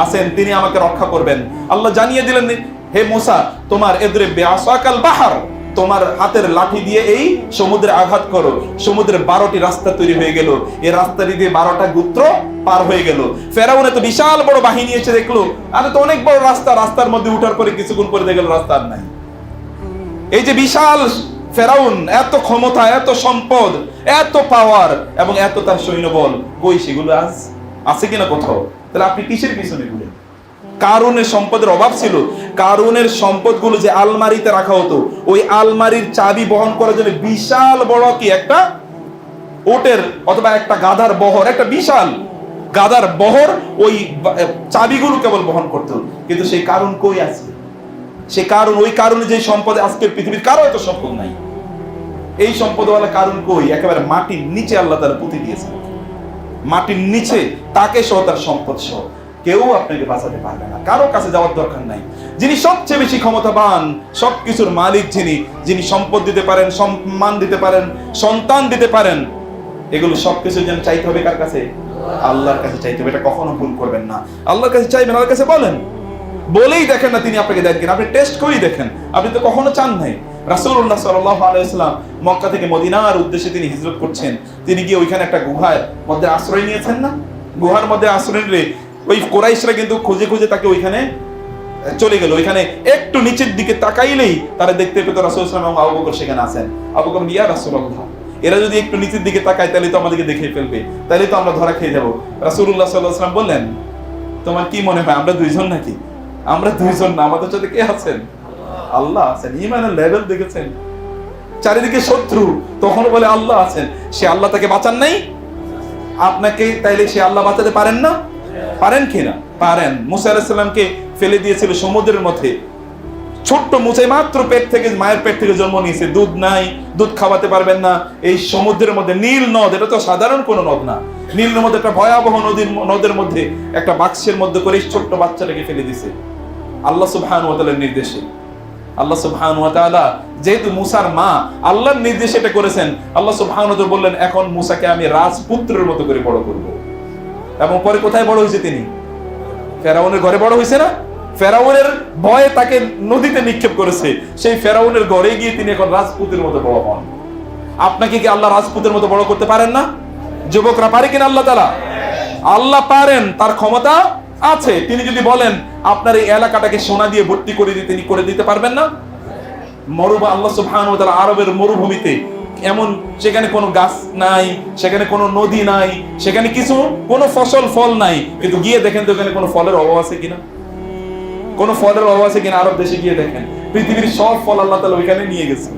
আছেন, তিনি আমাকে রক্ষা করবেন। আল্লাহ জানিয়ে দিলেন, হে মুসা তোমার ইদরিব বিআসাকাল বাহর, তোমার হাতের লাঠি দিয়ে এই সমুদ্রে আঘাত করো। সমুদ্রে 12টি রাস্তা তৈরি হয়ে গেল, এই রাস্তা দিয়ে 12টা গোত্র পার হয়ে গেল। ফেরাউন এত বিশাল বড় বাহিনী এসে দেখলো আরে তো অনেক বড় রাস্তা, রাস্তার মধ্যে উঠার পরে কিছুক্ষণ পরে দেখলো রাস্তা আর নাই। এই যে বিশাল ফেরাউন, এত ক্ষমতা, এত সম্পদ, এত পাওয়ার এবং এত তার সৈন্যবল, কই সেগুলো আজ আছে কিনা কোথাও? তাহলে আপনি কিসের পিছনে ঘুরেন? কারুনের সম্পদের অভাব ছিল, কারুনের সম্পদগুলো যে আলমারিতে রাখা হতো, ওই আলমারির চাবি বহন করার জন্য বিশাল বড় কি একটা ওটের অথবা একটা গাধার বহর, একটা বিশাল গাধার বহর ওই চাবিগুলো কেবল বহন করতো। কিন্তু সেই কারুন কই আছে? সে কারণ, ওই কারণে যে সম্পদ আজকের পৃথিবীর কারো এত সম্পদ নাই, এই সম্পদওয়ালা কারণ কই? একেবারে মাটির নিচে আল্লাহ তাআলা পুঁতে দিয়েছেন, মাটির নিচে তাকে সহ তার সম্পদ সহ কেউ আপনাকে বাঁচাতে পারবে না, কারো কাছে যাওয়ার দরকার নাই। যিনি সবচেয়ে বেশি ক্ষমতাবান, সবকিছুর মালিক, যিনি সম্পদ দিতে পারেন, সম্মান দিতে পারেন, সন্তান দিতে পারেন, এগুলো সবকিছু যেন চাইতে হবে কার কাছে? আল্লাহর কাছে চাইতে হবে। এটা কখনো ভুল করবেন না। আল্লাহর কাছে চাইবেন, আল্লাহর কাছে বলেন, বলেই দেখেন না তিনি আপনাকে দেন কিনা, আপনি টেস্ট করেই দেখেন। আপনি তো কখনো চান নাই। রাসূলুল্লাহ সাল্লাল্লাহু আলাইহি ওয়াসাল্লাম মক্কা থেকে মদিনার উদ্দেশ্যে তিনি হিজরত করছেন, তিনি গিয়ে ওইখানে একটা গুহার মধ্যে আশ্রয় নিয়েছেন না? গুহার মধ্যে আশ্রয় নিয়ে ওই কুরাইশরা কিন্তু খুঁজে খুঁজে তাকে ওইখানে চলে গেল। ওইখানে একটু নিচের দিকে তাকাইলেই তারা দেখতে পেত রাসূল সাল্লাল্লাহু আলাইহি ওয়াসাল্লাম এবং আবু বকর সেখানে আছেন। আবু বকর, ইয়া রাসূলুল্লাহ, এরা যদি একটু নিচের দিকে তাকায় তাহলে তো আমাদেরকে দেখে ফেলবে, তাহলে তো আমরা ধরা খেয়ে যাব। রাসূলুল্লাহ সাল্লাল্লাহু আলাইহি ওয়াসাল্লাম বললেন, তোমার কি মনে হয় আমরা দুইজন নাকি? আমরা দুইজন না, আমাদের সাথে কে আছেন? আল্লাহ আছেন। ঈমানের লেভেল দেখেছেন? চারিদিকে শত্রু, তখন বলে আল্লাহ আছেন। সে আল্লাহ তাকে বাঁচান নাই আপনাকে, তাইলে সে আল্লাহ বাঁচাতে পারেন না? পারেন কিনা? পারেন। মুসা আলাইহিস সালামকে ফেলে দিয়েছিল সমুদ্রের মধ্যে। ছোট্ট মুসা মাত্র মায়ের পেট থেকে জন্ম নিয়েছে, দুধ নাই, দুধ খাওয়াতে পারবেন না। এই সমুদ্রের মধ্যে নীল নদ, এটা তো সাধারণ কোনো নদ না, নীল নদের একটা ভয়াবহ নদের মধ্যে একটা বাক্সের মধ্যে করে ছোট্ট বাচ্চাটাকে ফেলে দিয়েছে আল্লাহ সুবহানাহু ওয়া তাআলার নির্দেশে। আল্লাহ সুবহানাহু ওয়া তাআলা যেহেতু মুসার মা, আল্লাহর নির্দেশে এটা করেছেন। আল্লাহ সুবহানাহু ওয়া তাআলা বললেন, এখন মুসাকে আমি রাজপুত্রের মতো করে বড় করব। এবং পরে কোথায় বড় হয়েছে তিনি? ফেরাউনের ঘরে বড় হয়েছে না? ফেরাউনের ভয়ে তাকে নদীতে নিক্ষেপ করেছে, সেই ফেরাউনের ঘরে গিয়ে তিনি এখন রাজপুতের মতো বড় হন। আপনাকে কি আল্লাহ রাজপুতের মতো বড় করতে পারেন না? যুবকরা, পারে কিনা আল্লাহ তাআলা? আল্লাহ পারেন, তার ক্ষমতা আছে। তিনি যদি বলেন আপনার এই এলাকাটাকে সোনা দিয়ে ভর্তি করে দিতে, তিনি করে দিতে পারবেন না? আল্লাহ সুবহানাহু ওয়া তাআলা আরবের মরুভূমিতে এমন, সেখানে কোনো গাছ নাই, সেখানে কোনো নদী নাই, সেখানে কোনো ফল নাই, কিন্তু গিয়ে দেখেন তো ওখানে কোনো ফলের অভাব আছে কিনা? কোনো ফলের অভাব আছে কিনা? আরব দেশে গিয়ে দেখেন, পৃথিবীর সব ফল আল্লাহ তাআলা ওইখানে নিয়ে গেছেন।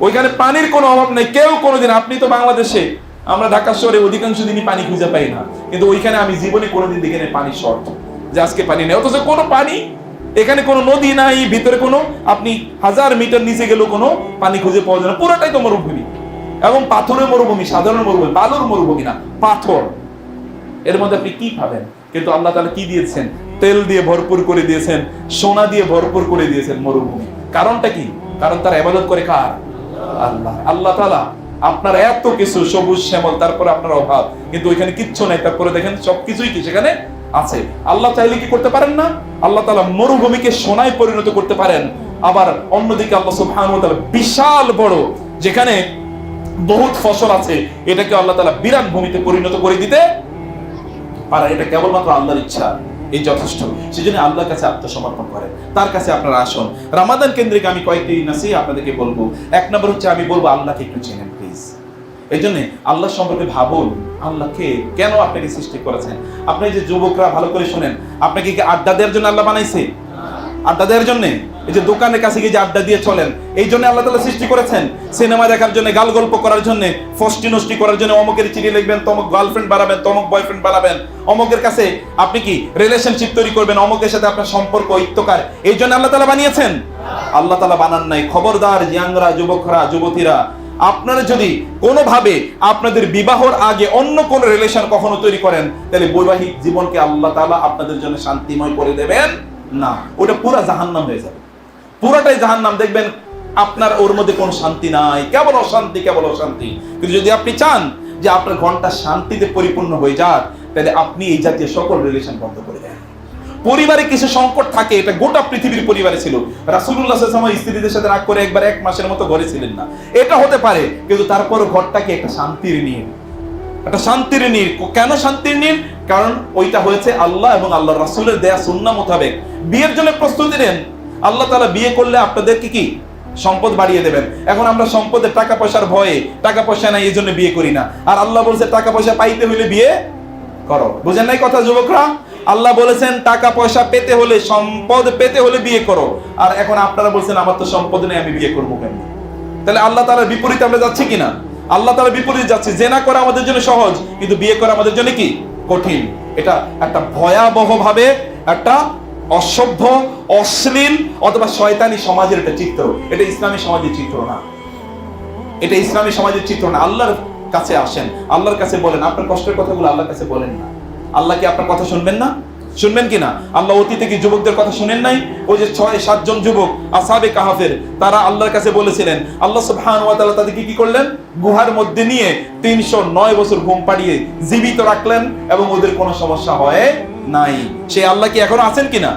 ওইখানে পানির কোনো অভাব নেই। কেউ কোনোদিন, আপনি তো বাংলাদেশে, আমরা ঢাকা শহরে অধিকাংশ দিনই পানি খুঁজে পাই না, কিন্তু ওইখানে আমি জীবনে কোনোদিন দেখি না পানি শর্ট, যে আজকে পানি নেই। অথচ কোনো পানি, এখানে কোনো নদী নাই, ভিতরে কোনো, আপনি 1000 মিটার নিচে গেলেও কোনো পানি খুঁজে পাওয়া যায় না। পুরোটাই তো মরুভূমি, এবং পাথরের মরুভূমি, সাধারণ মরুভূমি, বালুর মরুভূমি না, পাথর। এর মধ্যে আপনি কি পাবেন? কিন্তু আল্লাহ তাআলা কি দিয়েছেন? তেল দিয়ে ভরপুর করে দিয়েছেন, সোনা দিয়ে ভরপুর করে দিয়েছেন মরুভূমি। কারণটা কি? কারণ তারা ইবাদত করে কার? আল্লাহ। আল্লাহ তাআলা আপনার এত কিছু সবুজ শ্যামল, তারপরে আপনার অভাব, কিন্তু ওইখানে কিচ্ছু নাই, তারপরে দেখেন সবকিছুই কি সেখানে আছে। আল্লাহ চাইলে কি করতে পারেন না? আল্লাহ তাআলা মরুভূমিকে সোনায় পরিণত করতে পারেন। আবার অন্যদিকে আল্লাহ সুবহানাহু ওয়া তাআলা বিশাল বড়, যেখানে বহুত ফসল আছে, এটাকে আল্লাহ তাআলা বিরাট ভূমিতে পরিণত করে দিতে পারে। এটা কেবলমাত্র আল্লাহর ইচ্ছা, এই যথেষ্ট। সেজন্য আল্লাহর কাছে আত্মসমর্পণ করেন, তার কাছে আপনারা আসুন। রমাদান কেন্দ্রিক আমি কয়েকটি নাসিহা আপনাদেরকে বলবো। এক নম্বর হচ্ছে, আমি বলবো আল্লাহকে একটু চেনেন প্লিজ। এই জন্য আল্লাহ সম্পর্কে ভাবুন, আল্লাহকে কেন আপনাকে সৃষ্টি করেছেন। আপনি যে যুবকরা ভালো করে শোনেন, আপনাকে কি আড্ডা দেওয়ার জন্য আল্লাহ বানাইছে? আড্ডা দেওয়ার জন্য? এই যে দোকানের কাছে গিয়ে যে আড্ডা দিয়ে চলেন, এই জন্য আল্লাহ তাআলা সৃষ্টি করেছেন? সিনেমা দেখার জন্য, গাল গল্প করার জন্য, ফষ্টি নষ্টি করার জন্য, অমুকের চিঠি লিখবেন, তমুক গার্লফ্রেন্ড বানাবেন, তমুক বয়ফ্রেন্ড বানাবেন, অমুকের কাছে আপনি কি রিলেশনশিপ তৈরি করবেন, অমুকের সাথে আপনার সম্পর্ক ইত্তকার, এই জন্য আল্লাহ তাআলা বানিয়েছেন? আল্লাহ তাআলা বানান নাই। খবরদার ইয়াংরা, যুবকরা, যুবতীরা, আপনারা যদি কোনোভাবে আপনাদের বিবাহর আগে অন্য কোন রিলেশন কখনো তৈরি করেন, তাহলে বৈবাহিক জীবনকে আল্লাহ তাআলা আপনাদের জন্য শান্তিময় করে দেবেন না, ওটা পুরা জাহান্নাম হয়ে যাবে, পুরাটাই জাহান্নাম। দেখবেন আপনার ওর মধ্যে কোনো শান্তি নাই, কেবল অশান্তি, কেবল অশান্তি। কিন্তু যদি আপনি চান যে আপনার ঘরটা শান্তিতে পরিপূর্ণ হয়ে যাক, তাহলে আপনি এই জাতীয় সকল রিলেশন বন্ধ করে দেন। পরিবারে কিছু সংকট থাকে, এটা গোটা পৃথিবীর পরিবারে ছিল। রাসূলুল্লাহ সাল্লাল্লাহু আলাইহি ওয়াসাল্লাম স্ত্রীদের সাথে রাগ করে একবার 1 মাসের মতো ঘরে ছিলেন না, এটা হতে পারে। কিন্তু তারপরও ঘরটাকে একটা শান্তির নীড়, একটা শান্তির নীড়। কেন শান্তির নীড়? কারণ ওইটা হয়েছে আল্লাহ এবং আল্লাহর রাসূলের দেয়া সুন্নাহ মোতাবেক। বিয়ের জন্য প্রস্তুতি নেন। আল্লাহ তাআলা বিয়ে করলে আপনাদেরকে কি সম্পদ বাড়িয়ে দেবেন। এখন আমরা সম্পদের টাকা পয়সার ভয়ে, টাকা পয়সা নাই এই জন্য বিয়ে করি না। আর আল্লাহ বলছে টাকা পয়সা পাইতে হইলে বিয়ে করো। বুঝেন নাই কথা যুবকরা? আল্লাহ বলেছেন টাকা পয়সা পেতে হলে, সম্পদ পেতে হলে বিয়ে করো। আর এখন আপনারা বলছেন আমার তো সম্পদ নেই, আমি বিয়ে করবো কেন? তাহলে আল্লাহ তাআলার বিপরীতে আমরা যাচ্ছি কিনা? আল্লাহ তাআলার বিপরীতে যাচ্ছি। জেনা করা আমাদের জন্য সহজ, কিন্তু বিয়ে করা আমাদের জন্য কি কঠিন। এটা একটা ভয়াবহ ভাবে একটা অসভ্য, অশ্লীল অথবা শয়তানি সমাজের একটা চিত্র। এটা ইসলামী সমাজের চিত্র না, এটা ইসলামী সমাজের চিত্র না। আল্লাহর কাছে আসেন, আল্লাহর কাছে বলেন, আপনার কষ্টের কথাগুলো আল্লাহর কাছে বলেন না। আল্লাহ কি আপনার কথা শুনবেন না? শুনবেন কিনা? আল্লাহ অতীতে কি যুবকদের কথা শুনেন নাই? ওই যে 6-7 জন যুবক আসহাবে কাহাফের, তারা আল্লাহর কাছে বলেছিলেন, আল্লাহ সুবহানাহু ওয়া তাআলা তাদেরকে কি করলেন? গুহার মধ্যে নিয়ে 309 বছর ঘুম পাড়িয়ে জীবিত রাখলেন এবং ওদের কোনো সমস্যা হয় নাই। সেই আল্লাহ কি এখনো আছেন কিনা?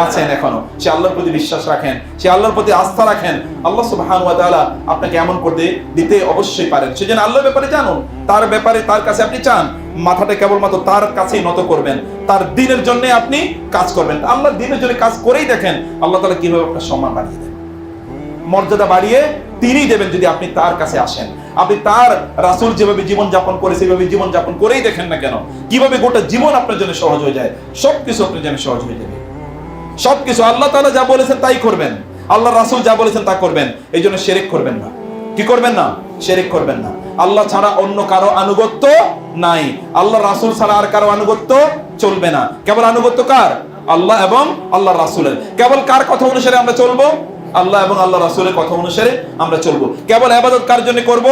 আছেন এখনো। সে আল্লাহর প্রতি বিশ্বাস রাখেন, সে আল্লাহর প্রতি আস্থা রাখেন। আল্লাহ সুবহানাহু ওয়া তাআলা আপনাকে এমন করতে দিতে অবশ্যই পারেন। সেজন্য আল্লাহর ব্যাপারে জানুন, তার ব্যাপারে তার কাছে আপনি চান, মাথাটা কেবলমাত্র তার কাছেই নত করবেন, তার দ্বীনের জন্য আপনি কাজ করবেন। আল্লাহর দ্বীনের জন্য কাজ করেই দেখেন আল্লাহ তাআলা কিভাবে আপনার সম্মান বাড়িয়ে দেন, মর্যাদা বাড়িয়ে তিনিই দেবেন যদি আপনি তার কাছে আসেন। আপনি তার রাসূল যেভাবে জীবন যাপন করে সেভাবে জীবন যাপন করেই দেখেন না কেন, কিভাবে গোটা জীবন আপনার জন্য সহজ হয়ে যায়। সবকিছু আপনার জন্য সহজ হয়ে যাবে, সবকিছু। আল্লাহ তাআলা যা বলেছেন তাই করবেন, আল্লাহ রাসূল যা বলেছেন তা করবেন। এই জন্য শিরক করবেন না। কি করবেন না? শিরক করবেন না। আল্লাহ ছাড়া অন্য কারো আনুগত্য নাই, আল্লাহ রাসূল ছাড়া আর কারো আনুগত্য চলবে না। কেবল আনুগত্য কার? আল্লাহ এবং আল্লাহ রাসূলের। কেবল কার কথা অনুসারে আমরা চলবো? আল্লাহ এবং আল্লাহ রাসূলের কথা অনুসারে আমরা চলবো। কেবল ইবাদত কার জন্য করব?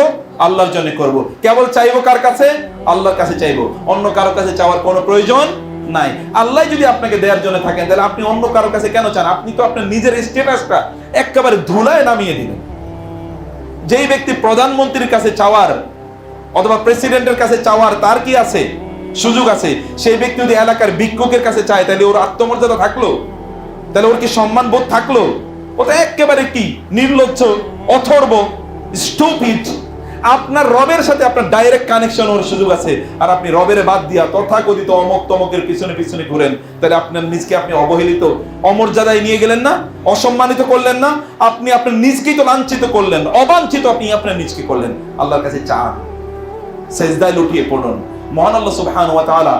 আল্লাহর জন্য করব। কেবল চাইবো কার কাছে? আল্লাহর কাছে চাইবো, অন্য কারো কাছে চাওয়ার কোনো প্রয়োজন নাই। আল্লাহ যদি আপনাকে দেওয়ার জন্য থাকেন, তাহলে আপনি অন্য কারো কাছে কেন চান? আপনি তো আপনার নিজের স্ট্যাটাসটা একেবারে ধুলায় নামিয়ে দিলেন। যেই ব্যক্তি প্রধানমন্ত্রীর কাছে চাওয়ার অথবা প্রেসিডেন্টের কাছে চাওয়ার তার কি আছে? সুযোগ আছে। সেই ব্যক্তি যদি এলাকার ভিক্ষুকের কাছে চায়, তাহলে ওর আত্মমর্যাদা থাকলো? তাহলে ওর কি সম্মান বোধ থাকলো? ও তো একেবারে কি নির্লজ্জ, অথর্ব, স্টুপিড। আপনার রবের সাথে আপনার ডাইরেক্ট কানেকশন ওর সুযোগ আছে, আর আপনি রবের বাদ দিয়া তথাকথিত অমক তমকের পিছনে পিছনে ঘুরেন। তাহলে আপনার নিজকে আপনি অবহেলিত, অমর্যাদায় নিয়ে গেলেন না? অসম্মানিত করলেন না? আপনি আপনার নিজকেই তো লাঞ্ছিত করলেন, অবাঞ্ছিত আপনি আপনার নিজকে করলেন। আল্লাহর কাছে চান, সেজদায় লুটিয়ে পড়ুন। মহান আল্লাহ সুবহানাহু ওয়া তাআলা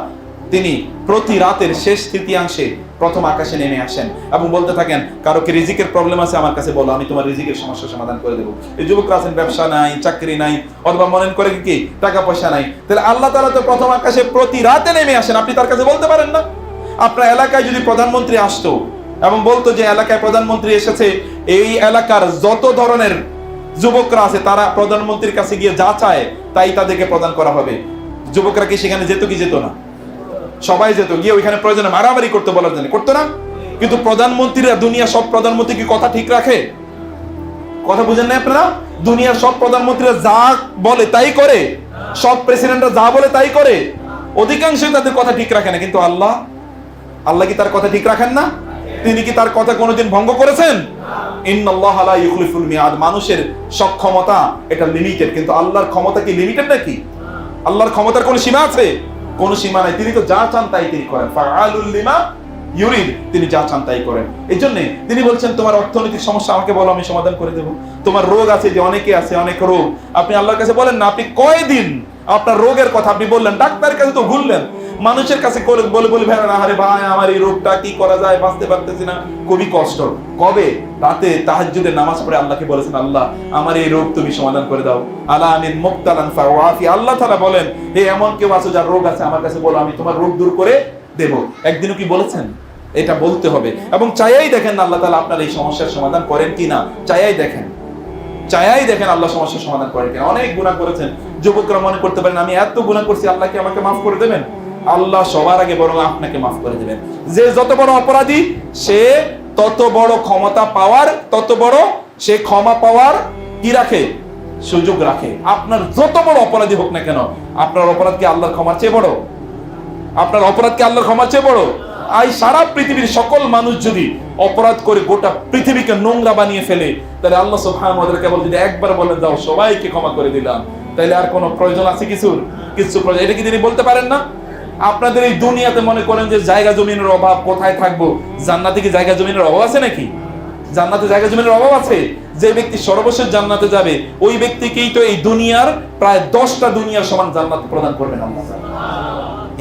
তিনি প্রতি রাতের শেষ তৃতীয়াংশে প্রথম আকাশে নেমে আসেন এবং বলতে থাকেন, কারো কি রিজিকের প্রবলেম আছে আমার কাছে বলো, আমি তোমার রিজিকের সমস্যার সমাধান করে দেবো। এই যুবকরা আছেন ব্যবসা নাই, চাকরি নাই, অথবা মনে করে কি টাকা পয়সা নাই, তাহলে আল্লাহ তাআলা তো প্রথম আকাশে প্রতি রাতে নেমে আসেন, আপনি তার কাছে বলতে পারেন না? আপনার এলাকায় যদি প্রধানমন্ত্রী আসতো এবং বলতো যে এলাকায় প্রধানমন্ত্রী এসেছে, এই এলাকার যত ধরনের যুবকরা আছে তারা প্রধানমন্ত্রীর কাছে গিয়ে যা চায় তাই তাদেরকে প্রদান করা হবে, যুবকরা কি সেখানে যেত কি যেত না? সবাই যেত, গিয়ে ওইখানে প্রয়োজনে মারামারি করতে বলার জন্য, করতো না? কিন্তু প্রধানমন্ত্রীরা, দুনিয়া সব প্রধানমন্ত্রী কি কথা ঠিক রাখে? কথা বুঝেন না আপনারা? দুনিয়ার সব প্রধানমন্ত্রীরা যা বলে তাই করে, সব প্রেসিডেন্টরা যা বলে তাই করে, অধিকাংশই তাদের কথা ঠিক রাখে না। কিন্তু আল্লাহ, আল্লাহ কি তার কথা ঠিক রাখেন না? তিনি কি তার কথা কোনোদিন ভঙ্গ করেছেন? ইন্নাল্লাহা লা ইউখলিফুল মিয়াদ। মানুষের সক্ষমতা এটা লিমিটেড, কিন্তু আল্লাহর ক্ষমতা কি লিমিটেড নাকি? আল্লাহর ক্ষমতার কোনো সীমা আছে? কোনো সীমা নাই। তিনি তো যা চান তাই তিনি করেন, ফাআলুল লিমা ইউরিদ, তিনি যা চান তাই করেন। এই জন্য তিনি বলছেন, তোমার অর্থনৈতিক সমস্যা আমাকে বলো, আমি সমাধান করে দেবো। তোমার রোগ আছে, যে অনেকে আছে অনেক রোগ, আপনি আল্লাহর কাছে বলেন না। আপনি কয়দিন আপনার রোগের কথা আপনি বললেন, ডাক্তারের কাছে তো ঘুরলেন, মানুষের কাছে বলে বলে ভেড়া, আরে ভাই আমার এই রোগটা কি করা যায়, বাঁচতে পারতেছি না, খুবই কষ্ট। কবে? রাতে তাহাজ্জুদের নামাজ পড়ে আল্লাহকে বলেছেন, আল্লাহ আমার এই রোগ তুমি সমাধান করে দাও। আলা আমিন মুক্তালান ফাওয়াফি। আল্লাহ তাআলা বলেন, হে এমন কেউ আছে যার রোগ আছে, আমার কাছে বলো, আমি তোমার রোগ দূর করে দেব। একদিনও কি বলেছেন? এটা বলতে হবে এবং চাইয়াই দেখেন আল্লাহ তাআলা আপনার এই সমস্যার সমাধান করেন কিনা। চাইয়াই দেখেন, চাইয়াই দেখেন আল্লাহ সমস্যার সমাধান করেন কিনা। অনেক গুনাহ করেছেন, যুবকরা মনে করতে পারেন আমি এত গুনাহ করছি, আল্লাহ কি আমাকে মাফ করে দেবেন? আল্লাহ সবার আগে বরং আপনাকে মাফ করে দেবেন। যে যত বড় অপরাধী সে তত বড় ক্ষমতা পাওয়ার, তত বড় সে ক্ষমা পাওয়ার কি রাখে? সুযোগ রাখে। আপনার যত বড় অপরাধী হোক না কেন, আপনার অপরাধ কি আল্লাহর ক্ষমার চেয়ে বড়? আপনার অপরাধ কি আল্লাহর ক্ষমার চেয়ে বড়? আই সারা পৃথিবীর সকল মানুষ যদি অপরাধ করে গোটা পৃথিবীকে নোংরা বানিয়ে ফেলে, তাহলে আল্লাহ সুবহানাহু ওয়া তাআলা কেবল যদি একবার বলেন দাও সবাইকে ক্ষমা করে দিলাম, তাহলে আর কোনো প্রয়োজন আছে কিছুর? কিছু প্রয়োজন, এটা কি তিনি বলতে পারেন না? আপনাদের এই দুনিয়াতে মনে করেন যে জায়গা জমিনের অভাব, কোথায় থাকবো? জান্নাতে কি জায়গা জমিনের অভাব আছে নাকি? জান্নাতে জায়গা জমিনের অভাব আছে? যে ব্যক্তি সর্বশেষ জান্নাতে যাবে, ওই ব্যক্তিকেই তো এই দুনিয়ার প্রায় 10টা দুনিয়ার সমান জান্নাত প্রদান করবেন আল্লাহ।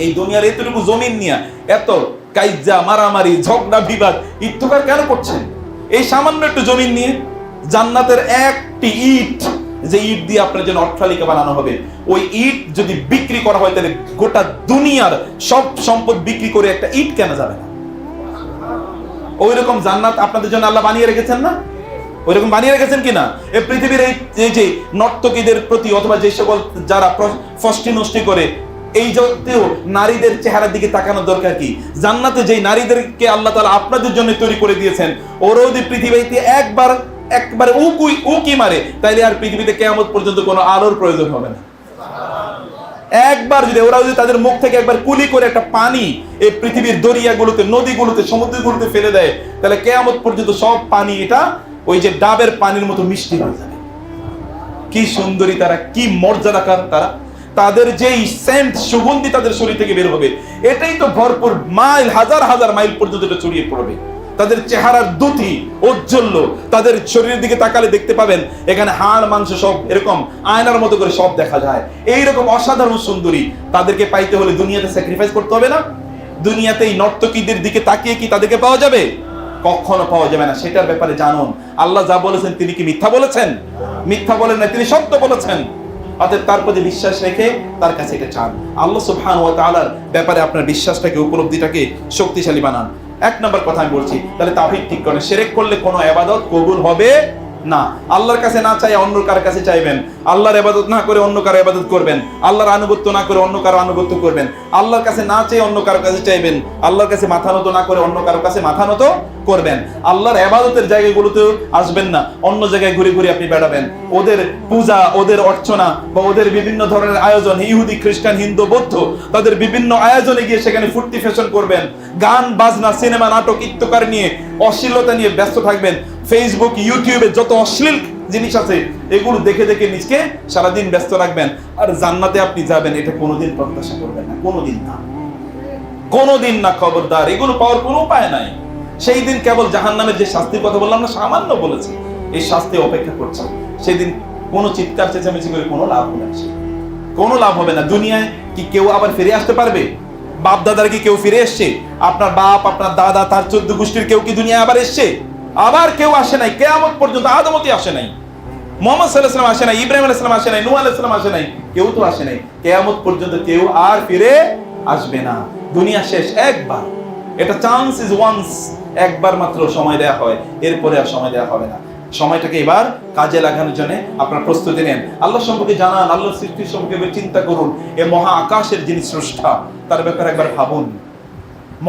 এই দুনিয়ার এতটুকু জমিন নিয়ে এত কাইজা, মারামারি, ঝগড়া, বিবাদ, ইত্তকার কেন করছেন? এই সামান্য একটু জমিন নিয়ে জান্নাতের একটি ইট, যে ইট দিয়ে আপনার জন্য অট্টালিকা বানানো হবে, ওই ইট যদি বিক্রি করা হয় তাহলে গোটা দুনিয়ার সব সম্পদ বিক্রি করে একটা ইট কেনা যাবে না। ওই রকম জান্নাত আপনাদের জন্য আল্লাহ বানিয়ে রেখেছেন না? ওইরকম বানিয়ে রেখেছেন কিনা? এই পৃথিবীর এই যে নর্তকীদের প্রতি অথবা যে সকল যারা ফষ্টি নষ্টি করে, এই জাতীয় নারীদের চেহারার দিকে তাকানোর দরকার কি? জান্নাতে যেই নারীদেরকে আল্লাহ তাআলা আপনাদের জন্য তৈরি করে দিয়েছেন, ওরা যদি পৃথিবীতে একবার উকি মারে, তাইলে আর পৃথিবীতে কিয়ামত পর্যন্ত কোনো আলোর প্রয়োজন হবে না। একবার যদি ওরা যদি তাদের মুখ থেকে একবার কুলি করে একটা পানি এই পৃথিবীর দরিয়াগুলোতে, নদীগুলোতে, সমুদ্রগুলোতে ফেলে দেয়, তাহলে কিয়ামত পর্যন্ত সব পানি এটা ওই যে ডাবের পানির মতো মিষ্টি হয়ে যাবে। কি সুন্দরী তারা, কি মর্যাদাকার তারা, তাদের যেই সেন্ট, সুগন্ধি তাদের শরীর থেকে বের হবে, এটাই তো ভরপুর মাইল, হাজার হাজার মাইল পর্যন্ত এটা ছড়িয়ে পড়বে। তাদের চেহারার দুটি ঔজ্জ্বল্য, তাদের শরীরের দিকে তাকালে দেখতে পাবেন এখানে হাড় মাংস সব এরকম আয়নার মতো করে সব দেখা যায়। এইরকম অসাধারণ সুন্দরী তাদেরকে পাইতে হলে দুনিয়াতে স্যাক্রিফাইস করতে হবে না? দুনিয়াতে এই নর্তকীদের দিকে তাকিয়ে কি তাদেরকে পাওয়া যাবে? কখনো পাওয়া যাবে না। সেটার ব্যাপারে জানুন, আল্লাহ যা বলেছেন তিনি কি মিথ্যা বলেছেন? মিথ্যা বলেন না, তিনি সত্য বলেছেন। অতএব তার প্রতি বিশ্বাস রেখে তার কাছে এটা চান। আল্লাহ সুবহানাহু ওয়া তাআলার ব্যাপারে আপনার বিশ্বাসটাকে, উপলব্ধিটাকে শক্তিশালী বানান। এক নম্বর কথা আমি বলছি, তাহলে তাওহীদ ঠিক করেন। শিরক করলে কোনো ইবাদত কবুল হবে না। আল্লাহর কাছে না চাই অন্য কার কাছে চাইবেন, আল্লাহর ইবাদত না করে অন্য কারো ইবাদত করবেন, আল্লাহর আনুগত্য না করে অন্য কারো আনুগত্য করবেন, আল্লাহর কাছে না চেয়ে অন্য কারো কাছে চাইবেন, আল্লাহর কাছে মাথা নত না করে অন্য কারো কাছে মাথা নত করবেন। আল্লাহর ইবাদতের জায়গাগুলোতে আসবেন না, অন্য জায়গায় ঘুরে ঘুরে আপনি বেড়াবেন। ওদের পূজা, ওদের অর্চনা বা ওদের বিভিন্ন ধরনের আয়োজন, ইহুদি, খ্রিস্টান, হিন্দু, বৌদ্ধ, তাদের বিভিন্ন আয়োজনে গিয়ে সেখানে ফুর্তি ফ্যাশন করবেন, গান বাজনা, সিনেমা, নাটক, ইত্তকার নিয়ে, অশ্লীলতা নিয়ে ব্যস্ত থাকবেন। ফেসবুক, ইউটিউবে যত অশ্লীল জিনিস আছে এগুলো দেখে দেখে নিজকে সারাদিন ব্যস্ত রাখবেন। আর জান্নাতে আপনি যাবেন এটা কোনোদিন প্রত্যাশা করবেন না, কোনোদিন না, কোনোদিন না। খবরদার, এগুলো পাওয়ার কোনো উপায় নাই। সেই দিন কেবল জাহান্নামের যে শাস্তির কথা বললাম না, সামান্য বলেছি, এই শাস্তি অপেক্ষা করছে। সেদিন কোনো চিৎকার চেঁচামেচি করে কোনো লাভ হবে না, কোনো লাভ হবে না। দুনিয়ায় কি কেউ আবার ফিরে আসতে পারবে? বাপ দাদার কি কেউ ফিরে এসছে? আপনার বাপ, আপনার দাদা, তার 14 গোষ্ঠীর কেউ কি দুনিয়ায় আবার এসছে? আবার কেউ আসে নাই। কিয়ামত পর্যন্ত আদমতি আসে নাই, মুহাম্মদ সাল্লাল্লাহু আলাইহি ওয়াসাল্লাম আসে নাই, ইব্রাহিম আলাইহিস সালাম আসে নাই, নূহ আলাইহিস সালাম আসে নাই, কেউ তো আসে নাই। কিয়ামত পর্যন্ত কেউ আর ফিরে আসবে না। দুনিয়া শেষ একবার, এটা চান্স ইজ ওয়ান্স, একবার মাত্র সময় দেয়া হয়, এরপরে আর সময় দেয়া হবে না। সময়টাকে এবার কাজে লাগানোর জন্য আপনার প্রস্তুতি নেন। আল্লাহ সম্পর্কে জানান, আল্লাহর সৃষ্টির সম্পর্কে চিন্তা করুন। এই মহা আকাশের যিনি স্রষ্টা তার ব্যাপারে একবার ভাবুন,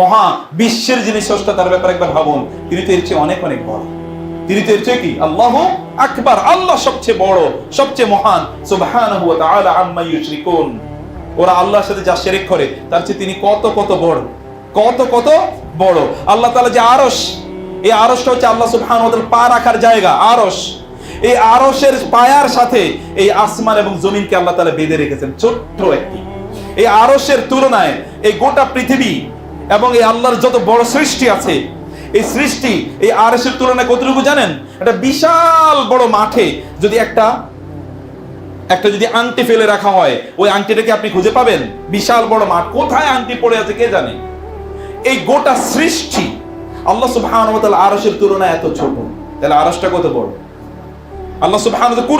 মহা বিশ্বের যিনি স্রষ্টা তার ব্যাপারে একবার ভাবুন। তিনি তো এর চেয়ে অনেক অনেক বড়, তিনি তো এর চেয়ে কি আল্লাহু আকবার, আল্লাহ সবচেয়ে বড়, সবচেয়ে মহান। সুবহানাহু ওয়া তাআলা আম্মা ইউশরিকুন, ওরা আল্লাহর সাথে যা শিরক করে তার চেয়ে তিনি কত কত বড়, কত কত বড়। আল্লাহ তাআলা যে আরশ, এই আরশটা হচ্ছে আল্লাহ সুবহানাহু ওয়া তাআলা পা রাখার জায়গা, আরশ। এই আরশের পায়ার সাথে এই আসমান এবং জমিনকে আল্লাহ তাআলা বেঁধে রেখেছেন, ছোট্ট একটি। এই আরশের তুলনায় এই গোটা পৃথিবী এবং এই আল্লাহর যত বড় সৃষ্টি আছে, এই সৃষ্টি এই আরশের তুলনায় কতটুকু জানেন? একটা বিশাল বড় মাঠে যদি একটা যদি আংটি ফেলে রাখা হয়, ওই আংটিটাকে আপনি খুঁজে পাবেন? বিশাল বড় মাঠ, কোথায় আংটি পড়ে আছে কে জানে। এই গোটা সৃষ্টি আল্লাহ সুবহানাহু ওয়া তাআলা আরশের তুলনায় এত ছোট, তাহলে আরশটা কত বড়? আল্লাহ সুবহানাহু ওয়া তাআলা